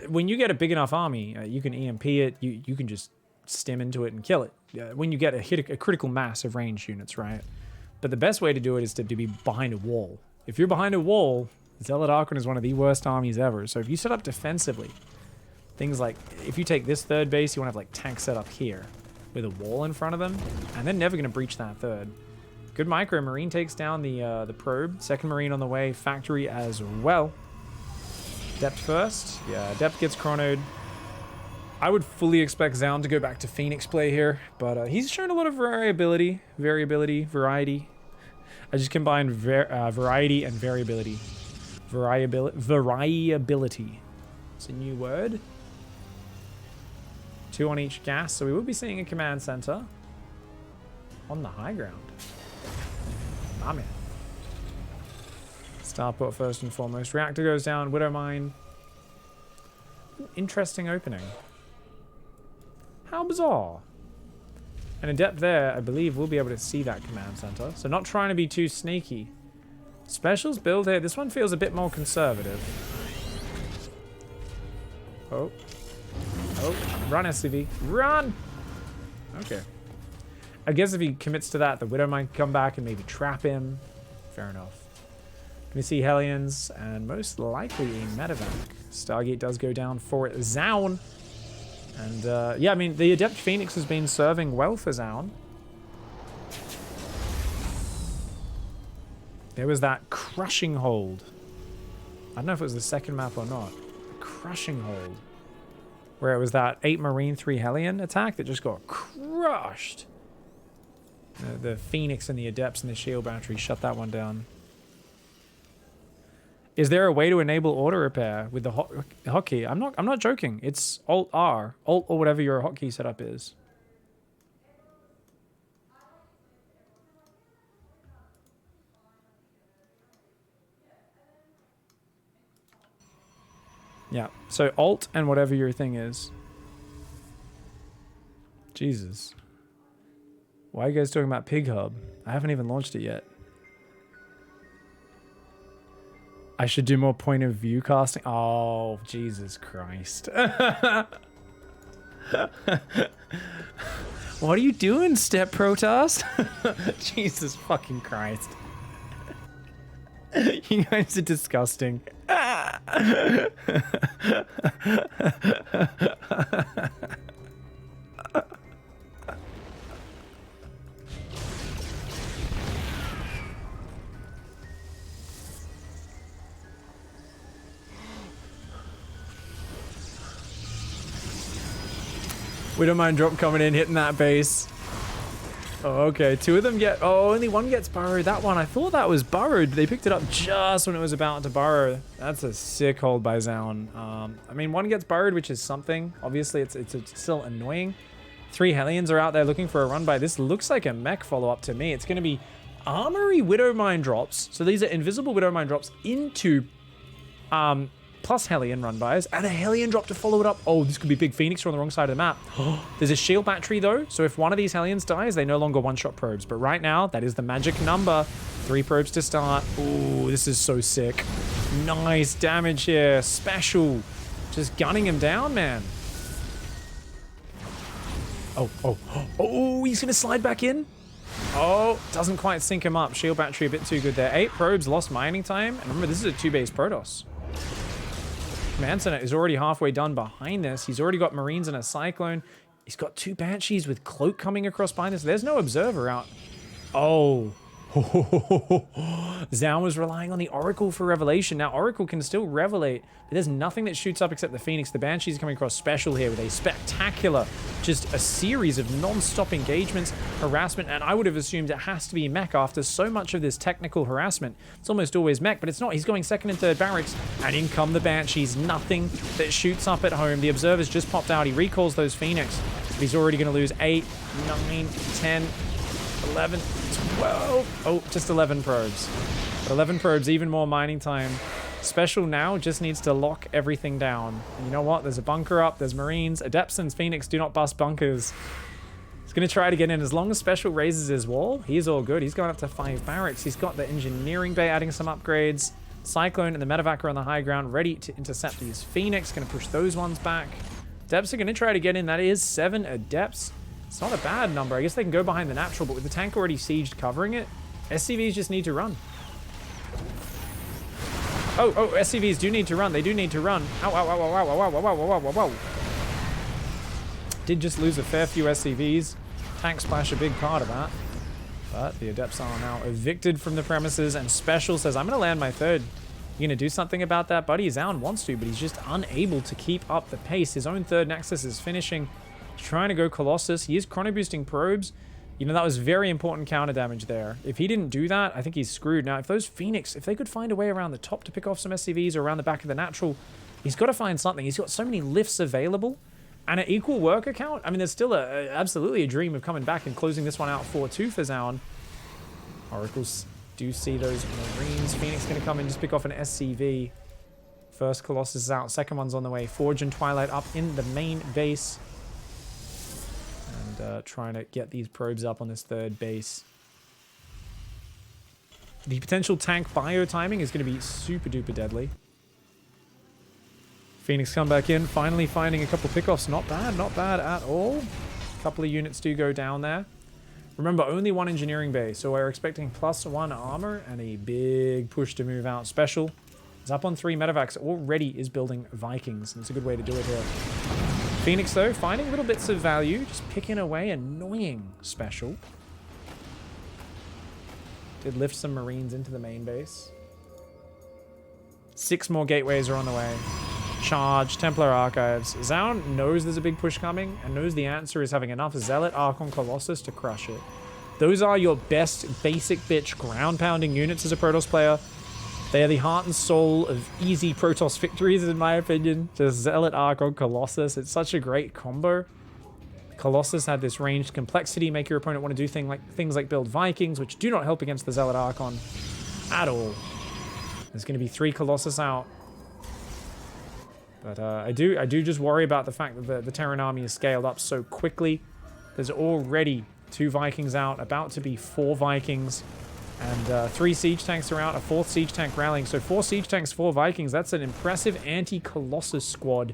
When you get a big enough army, you can EMP it, you can just stim into it and kill it. When you get a critical mass of ranged units, right? But the best way to do it is to be behind a wall. If you're behind a wall, Zealot Archon is one of the worst armies ever. So if you set up defensively, things like, if you take this third base, you want to have like tanks set up here with a wall in front of them, and they're never going to breach that third. Good micro. Marine takes down the probe. Second Marine on the way. Factory as well. Depth first. Yeah, Depth gets chronoed. I would fully expect Zoun to go back to Phoenix play here, but he's shown a lot of variability. Variety. I just combined variety and variability. Variability. It's a new word. 2 on each gas, so we will be seeing a command center on the high ground. Ah, man. Starport first and foremost. Reactor goes down. Widow Mine. Interesting opening. How bizarre. And Adept there, I believe, we'll be able to see that command center. So not trying to be too sneaky. Specials build here. This one feels a bit more conservative. Oh. Oh. Run, SCV. Run! Okay. I guess if he commits to that, the Widow might come back and maybe trap him. Fair enough. We see Hellions and most likely a medevac. Stargate does go down for Zoun. And yeah, I mean, the Adept Phoenix has been serving well for Zoun. There was that crushing hold. I don't know if it was the second map or not. Crushing hold. Where it was that 8 Marine, 3 Hellion attack that just got crushed. The Phoenix and the Adepts and the shield battery shut that one down. Is there a way to enable auto repair with the hotkey? I'm not joking. It's Alt R, Alt or whatever your hotkey setup is. Yeah, so alt and whatever your thing is. Jesus. Why are you guys talking about Pig Hub? I haven't even launched it yet. I should do more point of view casting. Oh, Jesus Christ. What are you doing, Step Protast? Jesus fucking Christ. You guys are disgusting. We don't mind drop coming in, hitting that base. Oh, okay. Two of them get... Oh, only one gets burrowed. That one, I thought that was burrowed. They picked it up just when it was about to burrow. That's a sick hold by Zoun. I mean, one gets burrowed, which is something. Obviously, it's still annoying. 3 Hellions are out there looking for a run by. This looks like a mech follow-up to me. It's going to be Armory Widowmine drops. So these are invisible Widowmine drops into... plus Hellion run-bys, and a Hellion drop to follow it up. Oh, this could be Big Phoenix on the wrong side of the map. There's a shield battery, though, so if one of these Hellions dies, they no longer one-shot probes. But right now, that is the magic number. 3 probes to start. Ooh, this is so sick. Nice damage here. Special. Just gunning him down, man. Oh, he's going to slide back in. Oh, doesn't quite sync him up. Shield battery a bit too good there. 8 probes, lost mining time. And remember, this is a 2-base Protoss. Command Center is already halfway done behind this. He's already got Marines and a Cyclone. He's got 2 Banshees with Cloak coming across behind this. There's no Observer out. Oh. Zoun was relying on the Oracle for Revelation. Now, Oracle can still revelate, but there's nothing that shoots up except the Phoenix. The Banshees coming across special here with a spectacular, just a series of non-stop engagements, harassment, and I would have assumed it has to be mech after so much of this technical harassment. It's almost always mech, but it's not. He's going 2nd and 3rd barracks, and in come the Banshees. Nothing that shoots up at home. The Observer's just popped out. He recalls those Phoenix, but he's already going to lose 8, 9, 10, 11, 12. Oh, just 11 probes. But 11 probes, even more mining time. Special now just needs to lock everything down. And you know what? There's a bunker up. There's Marines. Adepts and Phoenix do not bust bunkers. He's going to try to get in. As long as Special raises his wall, he's all good. He's going up to 5 barracks. He's got the engineering bay adding some upgrades. Cyclone and the medevac are on the high ground, ready to intercept these Phoenix. Going to push those ones back. Adepts are going to try to get in. That is 7 Adepts. It's not a bad number. I guess they can go behind the natural, but with the tank already sieged covering it, SCVs just need to run. Oh, SCVs do need to run. They do need to run. Ow. Did just lose a fair few SCVs. Tank splash a big part of that. But the Adepts are now evicted from the premises, and Special says, I'm going to land my 3rd. You going to do something about that, buddy? Zoun wants to, but he's just unable to keep up the pace. His own 3rd Nexus is finishing. He's trying to go Colossus. He is chrono boosting probes. You know, that was very important counter damage there. If he didn't do that, I think he's screwed. Now, if those Phoenix, if they could find a way around the top to pick off some SCVs or around the back of the natural, he's got to find something. He's got so many lifts available. And an equal worker count. I mean, there's still absolutely a dream of coming back and closing this one out 4-2 for Zoun. Oracles do see those Marines. Phoenix going to come in, just pick off an SCV. First Colossus is out. 2nd one's on the way. Forge and Twilight up in the main base. And trying to get these probes up on this 3rd base. The potential tank bio timing is going to be super duper deadly. Phoenix come back in, finally finding a couple pickoffs. Not bad at all. A couple of units do go down there. Remember, only 1 engineering bay, so we're expecting +1 armor and a big push to move out. Special is up on 3 medevacs, already is building Vikings, and it's a good way to do it here. Phoenix, though, finding little bits of value, just picking away, annoying Special. Did lift some Marines into the main base. 6 more gateways are on the way. Charge, Templar Archives. Zoun knows there's a big push coming and knows the answer is having enough Zealot, Archon, Colossus to crush it. Those are your best basic bitch ground pounding units as a Protoss player. They are the heart and soul of easy Protoss victories, in my opinion. Just Zealot, Archon, Colossus. It's such a great combo. Colossus had this ranged complexity, make your opponent want to do things like build Vikings, which do not help against the Zealot Archon at all. There's going to be 3 Colossus out. But I do just worry about the fact that the Terran army is scaled up so quickly. There's already 2 Vikings out, about to be 4 Vikings. And 3 siege tanks are out, a 4th siege tank rallying. So 4 siege tanks, 4 Vikings. That's an impressive anti-Colossus squad.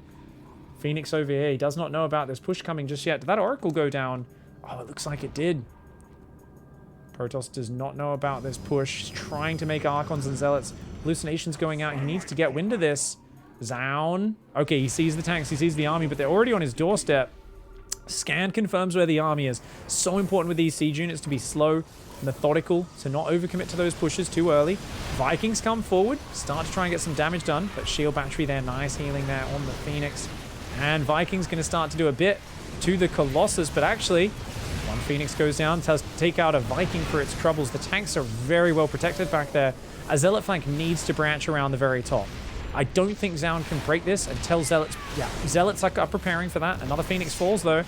Phoenix over here, he does not know about this push coming just yet. Did that Oracle go down? Oh, it looks like it did. Protoss does not know about this push. He's trying to make Archons and Zealots. Hallucinations going out. He needs to get wind of this. Zoun. Okay, he sees the tanks, he sees the army, but they're already on his doorstep. Scan confirms where the army is. So important with these siege units to be slow, methodical, to not overcommit to those pushes too early. Vikings come forward, start to try and get some damage done, but shield battery there, nice healing there on the Phoenix. And Vikings going to start to do a bit to the Colossus, but actually, one Phoenix goes down, tells to take out a Viking for its troubles. The tanks are very well protected back there. A Zealot flank needs to branch around the very top. I don't think Zoun can break this until Zealots... Yeah, Zealots are preparing for that. Another Phoenix falls, though.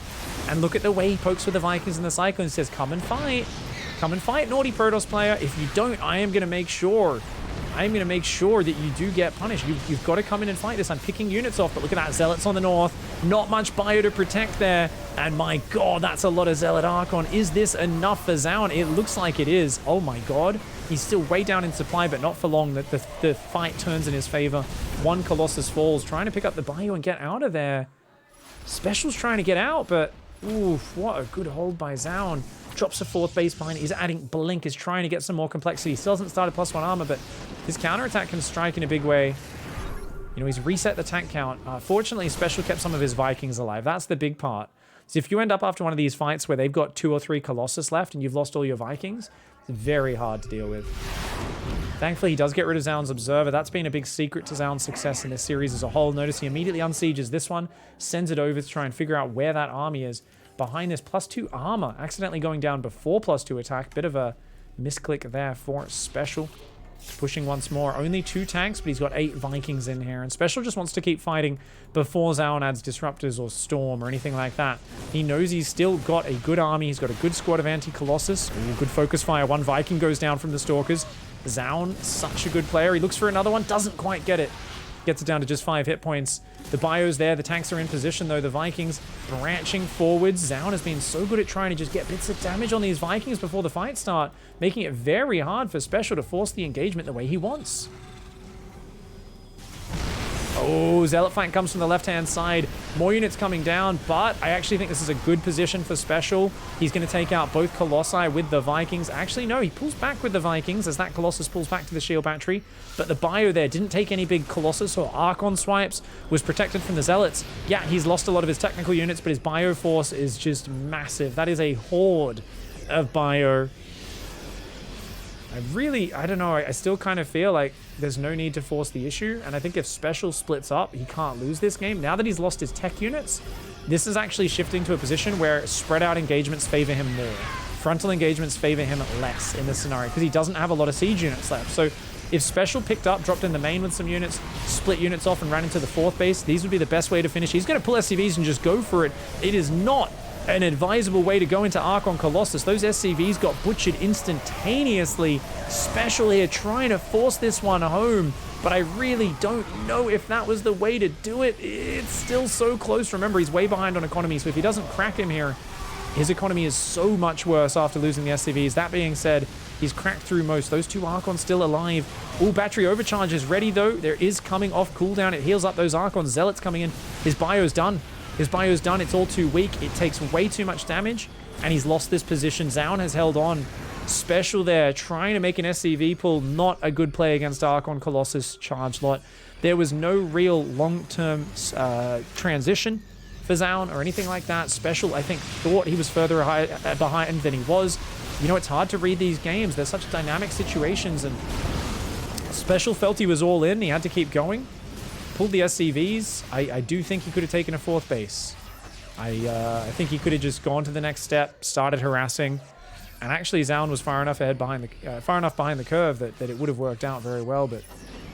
And look at the way he pokes with the Vikings and the Cyclone and says, come and fight. Come and fight, naughty Protoss player. If you don't, I am going to make sure... that you do get punished. You've got to come in and fight this. I'm picking units off, but look at that. Zealots on the north. Not much bio to protect there. And my god, that's a lot of Zealot Archon. Is this enough for Zoun? It looks like it is. Oh my god. He's still way down in supply, but not for long. The fight turns in his favor. One Colossus falls, trying to pick up the bio and get out of there. Special's trying to get out, but oof, what a good hold by Zoun. Drops a 4th base behind. He's adding Blink, is trying to get some more complexity. He still hasn't started +1 armor, but his counterattack can strike in a big way. You know, he's reset the tank count. Fortunately, Special kept some of his Vikings alive. That's the big part. So if you end up after one of these fights where they've got 2 or 3 Colossus left and you've lost all your Vikings, it's very hard to deal with. Thankfully, he does get rid of Zoun's Observer. That's been a big secret to Zoun's success in this series as a whole. Notice he immediately unsieges this one, sends it over to try and figure out where that army is. Behind this, +2 armor, accidentally going down before +2 attack. Bit of a misclick there for Special. Pushing once more. Only 2 tanks, but he's got 8 Vikings in here. And Special just wants to keep fighting before Zoun adds Disruptors or Storm or anything like that. He knows he's still got a good army. He's got a good squad of anti-Colossus. Good focus fire. 1 Viking goes down from the Stalkers. Zoun, such a good player. He looks for another one. Doesn't quite get it. Gets it down to just 5 hit points. The bio's there. The tanks are in position, though. The Vikings branching forwards. Zoun has been so good at trying to just get bits of damage on these Vikings before the fight start, making it very hard for Special to force the engagement the way he wants. Oh, Zealot flank comes from the left-hand side. More units coming down, but I actually think this is a good position for Special. He's going to take out both Colossi with the Vikings. Actually, no, he pulls back with the Vikings as that Colossus pulls back to the shield battery. But the bio there didn't take any big Colossus or Archon swipes, was protected from the Zealots. Yeah, he's lost a lot of his technical units, but his bio force is just massive. That is a horde of bio. I don't know, I still kind of feel like there's no need to force the issue, and I think if Special splits up, he can't lose this game. Now that he's lost his tech units, this is actually shifting to a position where spread out engagements favor him more. Frontal engagements favor him less in this scenario, because he doesn't have a lot of siege units left. So if Special picked up, dropped in the main with some units, split units off and ran into the 4th base, these would be the best way to finish. He's going to pull SCVs and just go for it. It is not an advisable way to go into Archon Colossus. Those SCVs got butchered instantaneously. Special here trying to force this one home, but I really don't know if that was the way to do it. It's still so close. Remember, he's way behind on economy, so if he doesn't crack him here, his economy is so much worse after losing the SCVs. That being said, he's cracked through most. Those 2 Archons still alive. All battery overcharge is ready, though. There is coming off cooldown. It heals up those Archons. Zealots coming in. His bio's done. His bio's done. It's all too weak. It takes way too much damage, and he's lost this position. Zoun has held on. Special there, trying to make an SCV pull. Not a good play against Archon Colossus charge lot. There was no real long-term transition for Zoun or anything like that. Special, I think, thought he was further behind than he was. You know, it's hard to read these games. They're such dynamic situations, and Special felt he was all in. He had to keep going. Pulled the SCVs. I do think he could have taken a 4th base. I think he could have just gone to the next step, started harassing, and actually Zoun was far enough behind the curve that it would have worked out very well. But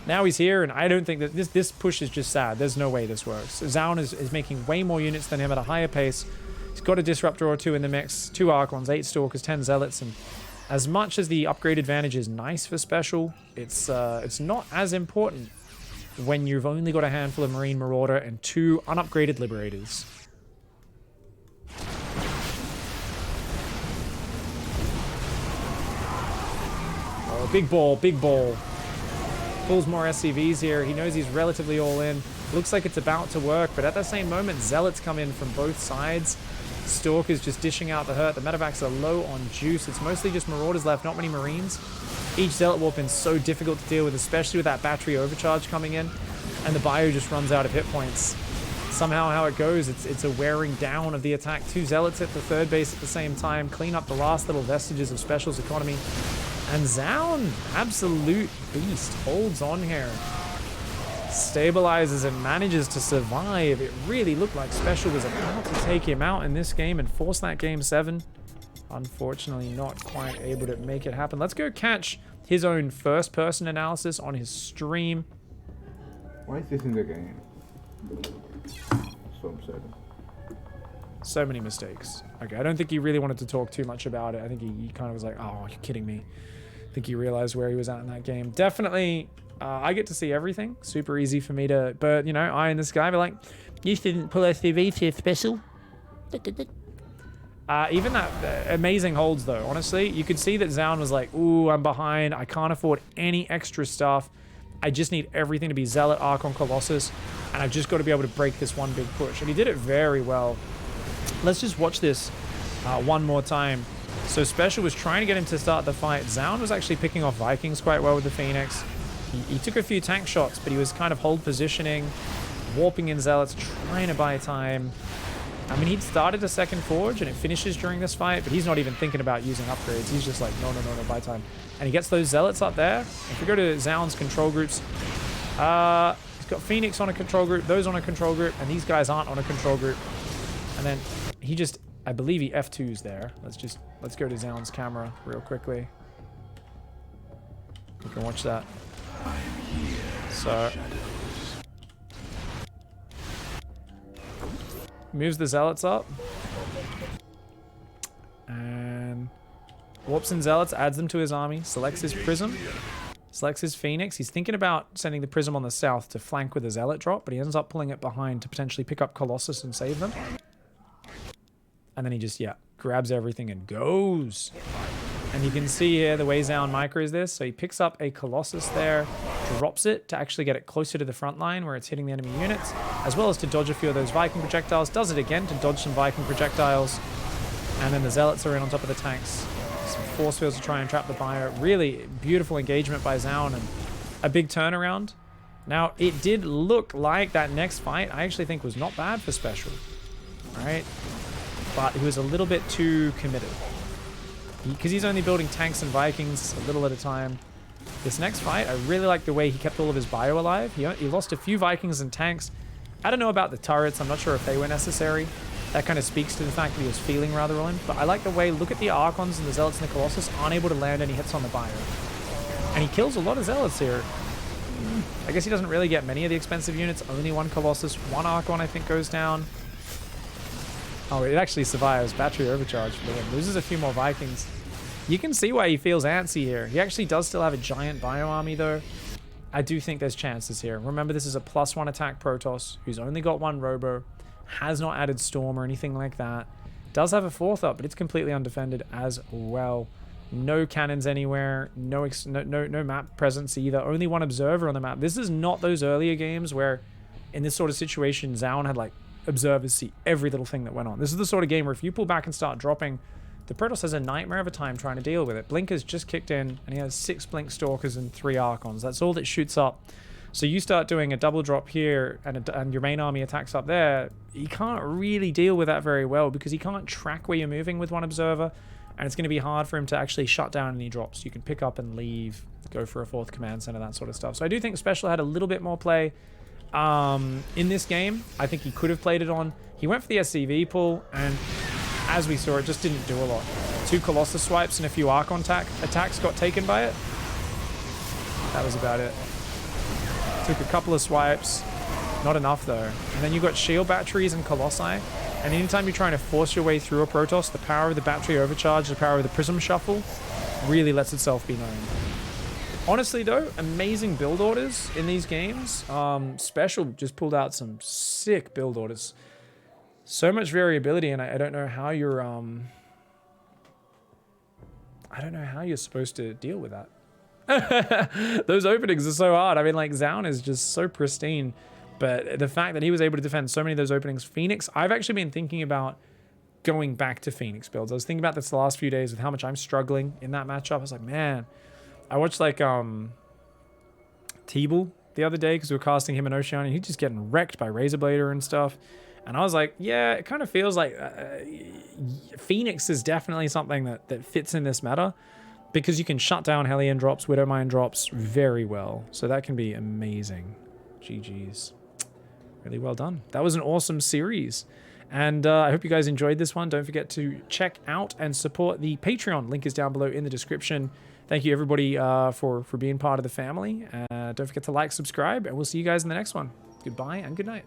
now he's here, and I don't think that this push is just sad. There's no way this works. Zoun is making way more units than him at a higher pace. He's got a Disruptor or 2 in the mix, 2 Archons, 8 Stalkers, 10 Zealots, and as much as the upgrade advantage is nice for Special, it's not as important when you've only got a handful of Marine Marauder and 2 unupgraded Liberators. Oh, big ball, big ball. Pulls more SCVs here. He knows he's relatively all in. Looks like it's about to work, but at the same moment, Zealots come in from both sides. Stalker's just dishing out the hurt. The medevacs are low on juice. It's mostly just Marauders left, not many Marines. Each Zealot warp been so difficult to deal with, especially with that battery overcharge coming in. And the bio just runs out of hit points. Somehow how it goes, it's a wearing down of the attack. 2 Zealots hit the 3rd base at the same time, clean up the last little vestiges of Special's economy. And Zoun, absolute beast, holds on here. Stabilizes and manages to survive. It really looked like Special was about to take him out in this game and force that game 7. Unfortunately, not quite able to make it happen. Let's go catch his own first-person analysis on his stream. Why is this in the game? So upsetting. So many mistakes. Okay, I don't think he really wanted to talk too much about it. I think he kind of was like, oh, you're kidding me. I think he realized where he was at in that game. Definitely, I get to see everything. Super easy for me to, but, you know, I and this guy be like, you didn't pull SCV to your special. Even that amazing holds, though, honestly. You could see that Zoun was like, ooh, I'm behind. I can't afford any extra stuff. I just need everything to be Zealot, Archon, Colossus, and I've just got to be able to break this one big push. And he did it very well. Let's just watch this one more time. So Special was trying to get him to start the fight. Zoun was actually picking off Vikings quite well with the Phoenix. He took a few tank shots, but he was kind of hold positioning, warping in Zealots, trying to buy time. I mean, he'd started a second Forge, and it finishes during this fight, but he's not even thinking about using upgrades. He's just like, no, buy time. And he gets those Zealots up there. If we go to Zoun's control groups, he's got Phoenix on a control group, those on a control group, and these guys aren't on a control group. And then he just, I believe he F2s there. Let's go to Zoun's camera real quickly. You can watch that. So, moves the Zealots up. And warps in Zealots, adds them to his army, selects his Prism, selects his Phoenix. He's thinking about sending the Prism on the south to flank with a Zealot drop, but he ends up pulling it behind to potentially pick up Colossus and save them. And then he just, grabs everything and goes. And you can see here the way Zoun micros this. So he picks up a Colossus there, drops it to actually get it closer to the front line where it's hitting the enemy units, as well as to dodge a few of those Viking projectiles. Does it again to dodge some Viking projectiles. And then the Zealots are in on top of the tanks. Some force fields to try and trap the bio. Really beautiful engagement by Zoun and a big turnaround. Now, it did look like that next fight I actually think was not bad for Special. Right? But he was a little bit too committed. Because he's only building tanks and Vikings a little at a time. This next fight, I really like the way he kept all of his bio alive. He lost a few Vikings and tanks. I don't know about the turrets. I'm not sure if they were necessary. That kind of speaks to the fact that he was feeling rather on. But I like the way, look at the Archons and the Zealots and the Colossus aren't able to land any hits on the bio. And he kills a lot of Zealots here. I guess he doesn't really get many of the expensive units. Only one Colossus, one Archon I think goes down. Oh, it actually survives. Battery overcharge for him. Loses a few more Vikings. You can see why he feels antsy here. He actually does still have a giant bio army, though. I do think there's chances here. Remember, this is a +1 attack Protoss, who's only got 1 Robo, has not added Storm or anything like that. Does have a 4th up, but it's completely undefended as well. No cannons anywhere. No map presence either. Only 1 observer on the map. This is not those earlier games where, in this sort of situation, Zoun had, like, observers see every little thing that went on. This is the sort of game where if you pull back and start dropping, the Protoss has a nightmare of a time trying to deal with it. Blinker's just kicked in, and he has 6 Blink Stalkers and 3 Archons. That's all that shoots up. So you start doing a double drop here, and your main army attacks up there. You can't really deal with that very well, because he can't track where you're moving with 1 observer, and it's going to be hard for him to actually shut down any drops. You can pick up and leave, go for a 4th command center, that sort of stuff. So I do think Special had a little bit more play in this game. I think he could have played it on. He went for the SCV pull, and as we saw, it just didn't do a lot. 2 Colossus swipes and a few Archon attacks got taken by it. That was about it. Took a couple of swipes. Not enough, though. And then you've got shield batteries and Colossi. And anytime you're trying to force your way through a Protoss, the power of the battery overcharge, the power of the Prism shuffle, really lets itself be known. Honestly, though, amazing build orders in these games. Special just pulled out some sick build orders. So much variability, and I don't know how you're I don't know how you're supposed to deal with that. Those openings are so hard. I mean, like, Zoun is just so pristine, but the fact that he was able to defend so many of those openings, Phoenix, I've actually been thinking about going back to Phoenix builds. I was thinking about this the last few days with how much I'm struggling in that matchup. I was like, man, I watched like T-Bull the other day because we were casting him in Oceania. He's just getting wrecked by Razorblader and stuff. And I was like, yeah, it kind of feels like Phoenix is definitely something that fits in this meta because you can shut down Hellion drops, Widowmine drops very well. So that can be amazing. GG's. Really well done. That was an awesome series. And I hope you guys enjoyed this one. Don't forget to check out and support the Patreon. Link is down below in the description. Thank you, everybody, for being part of the family. Don't forget to like, subscribe, and we'll see you guys in the next one. Goodbye and good night.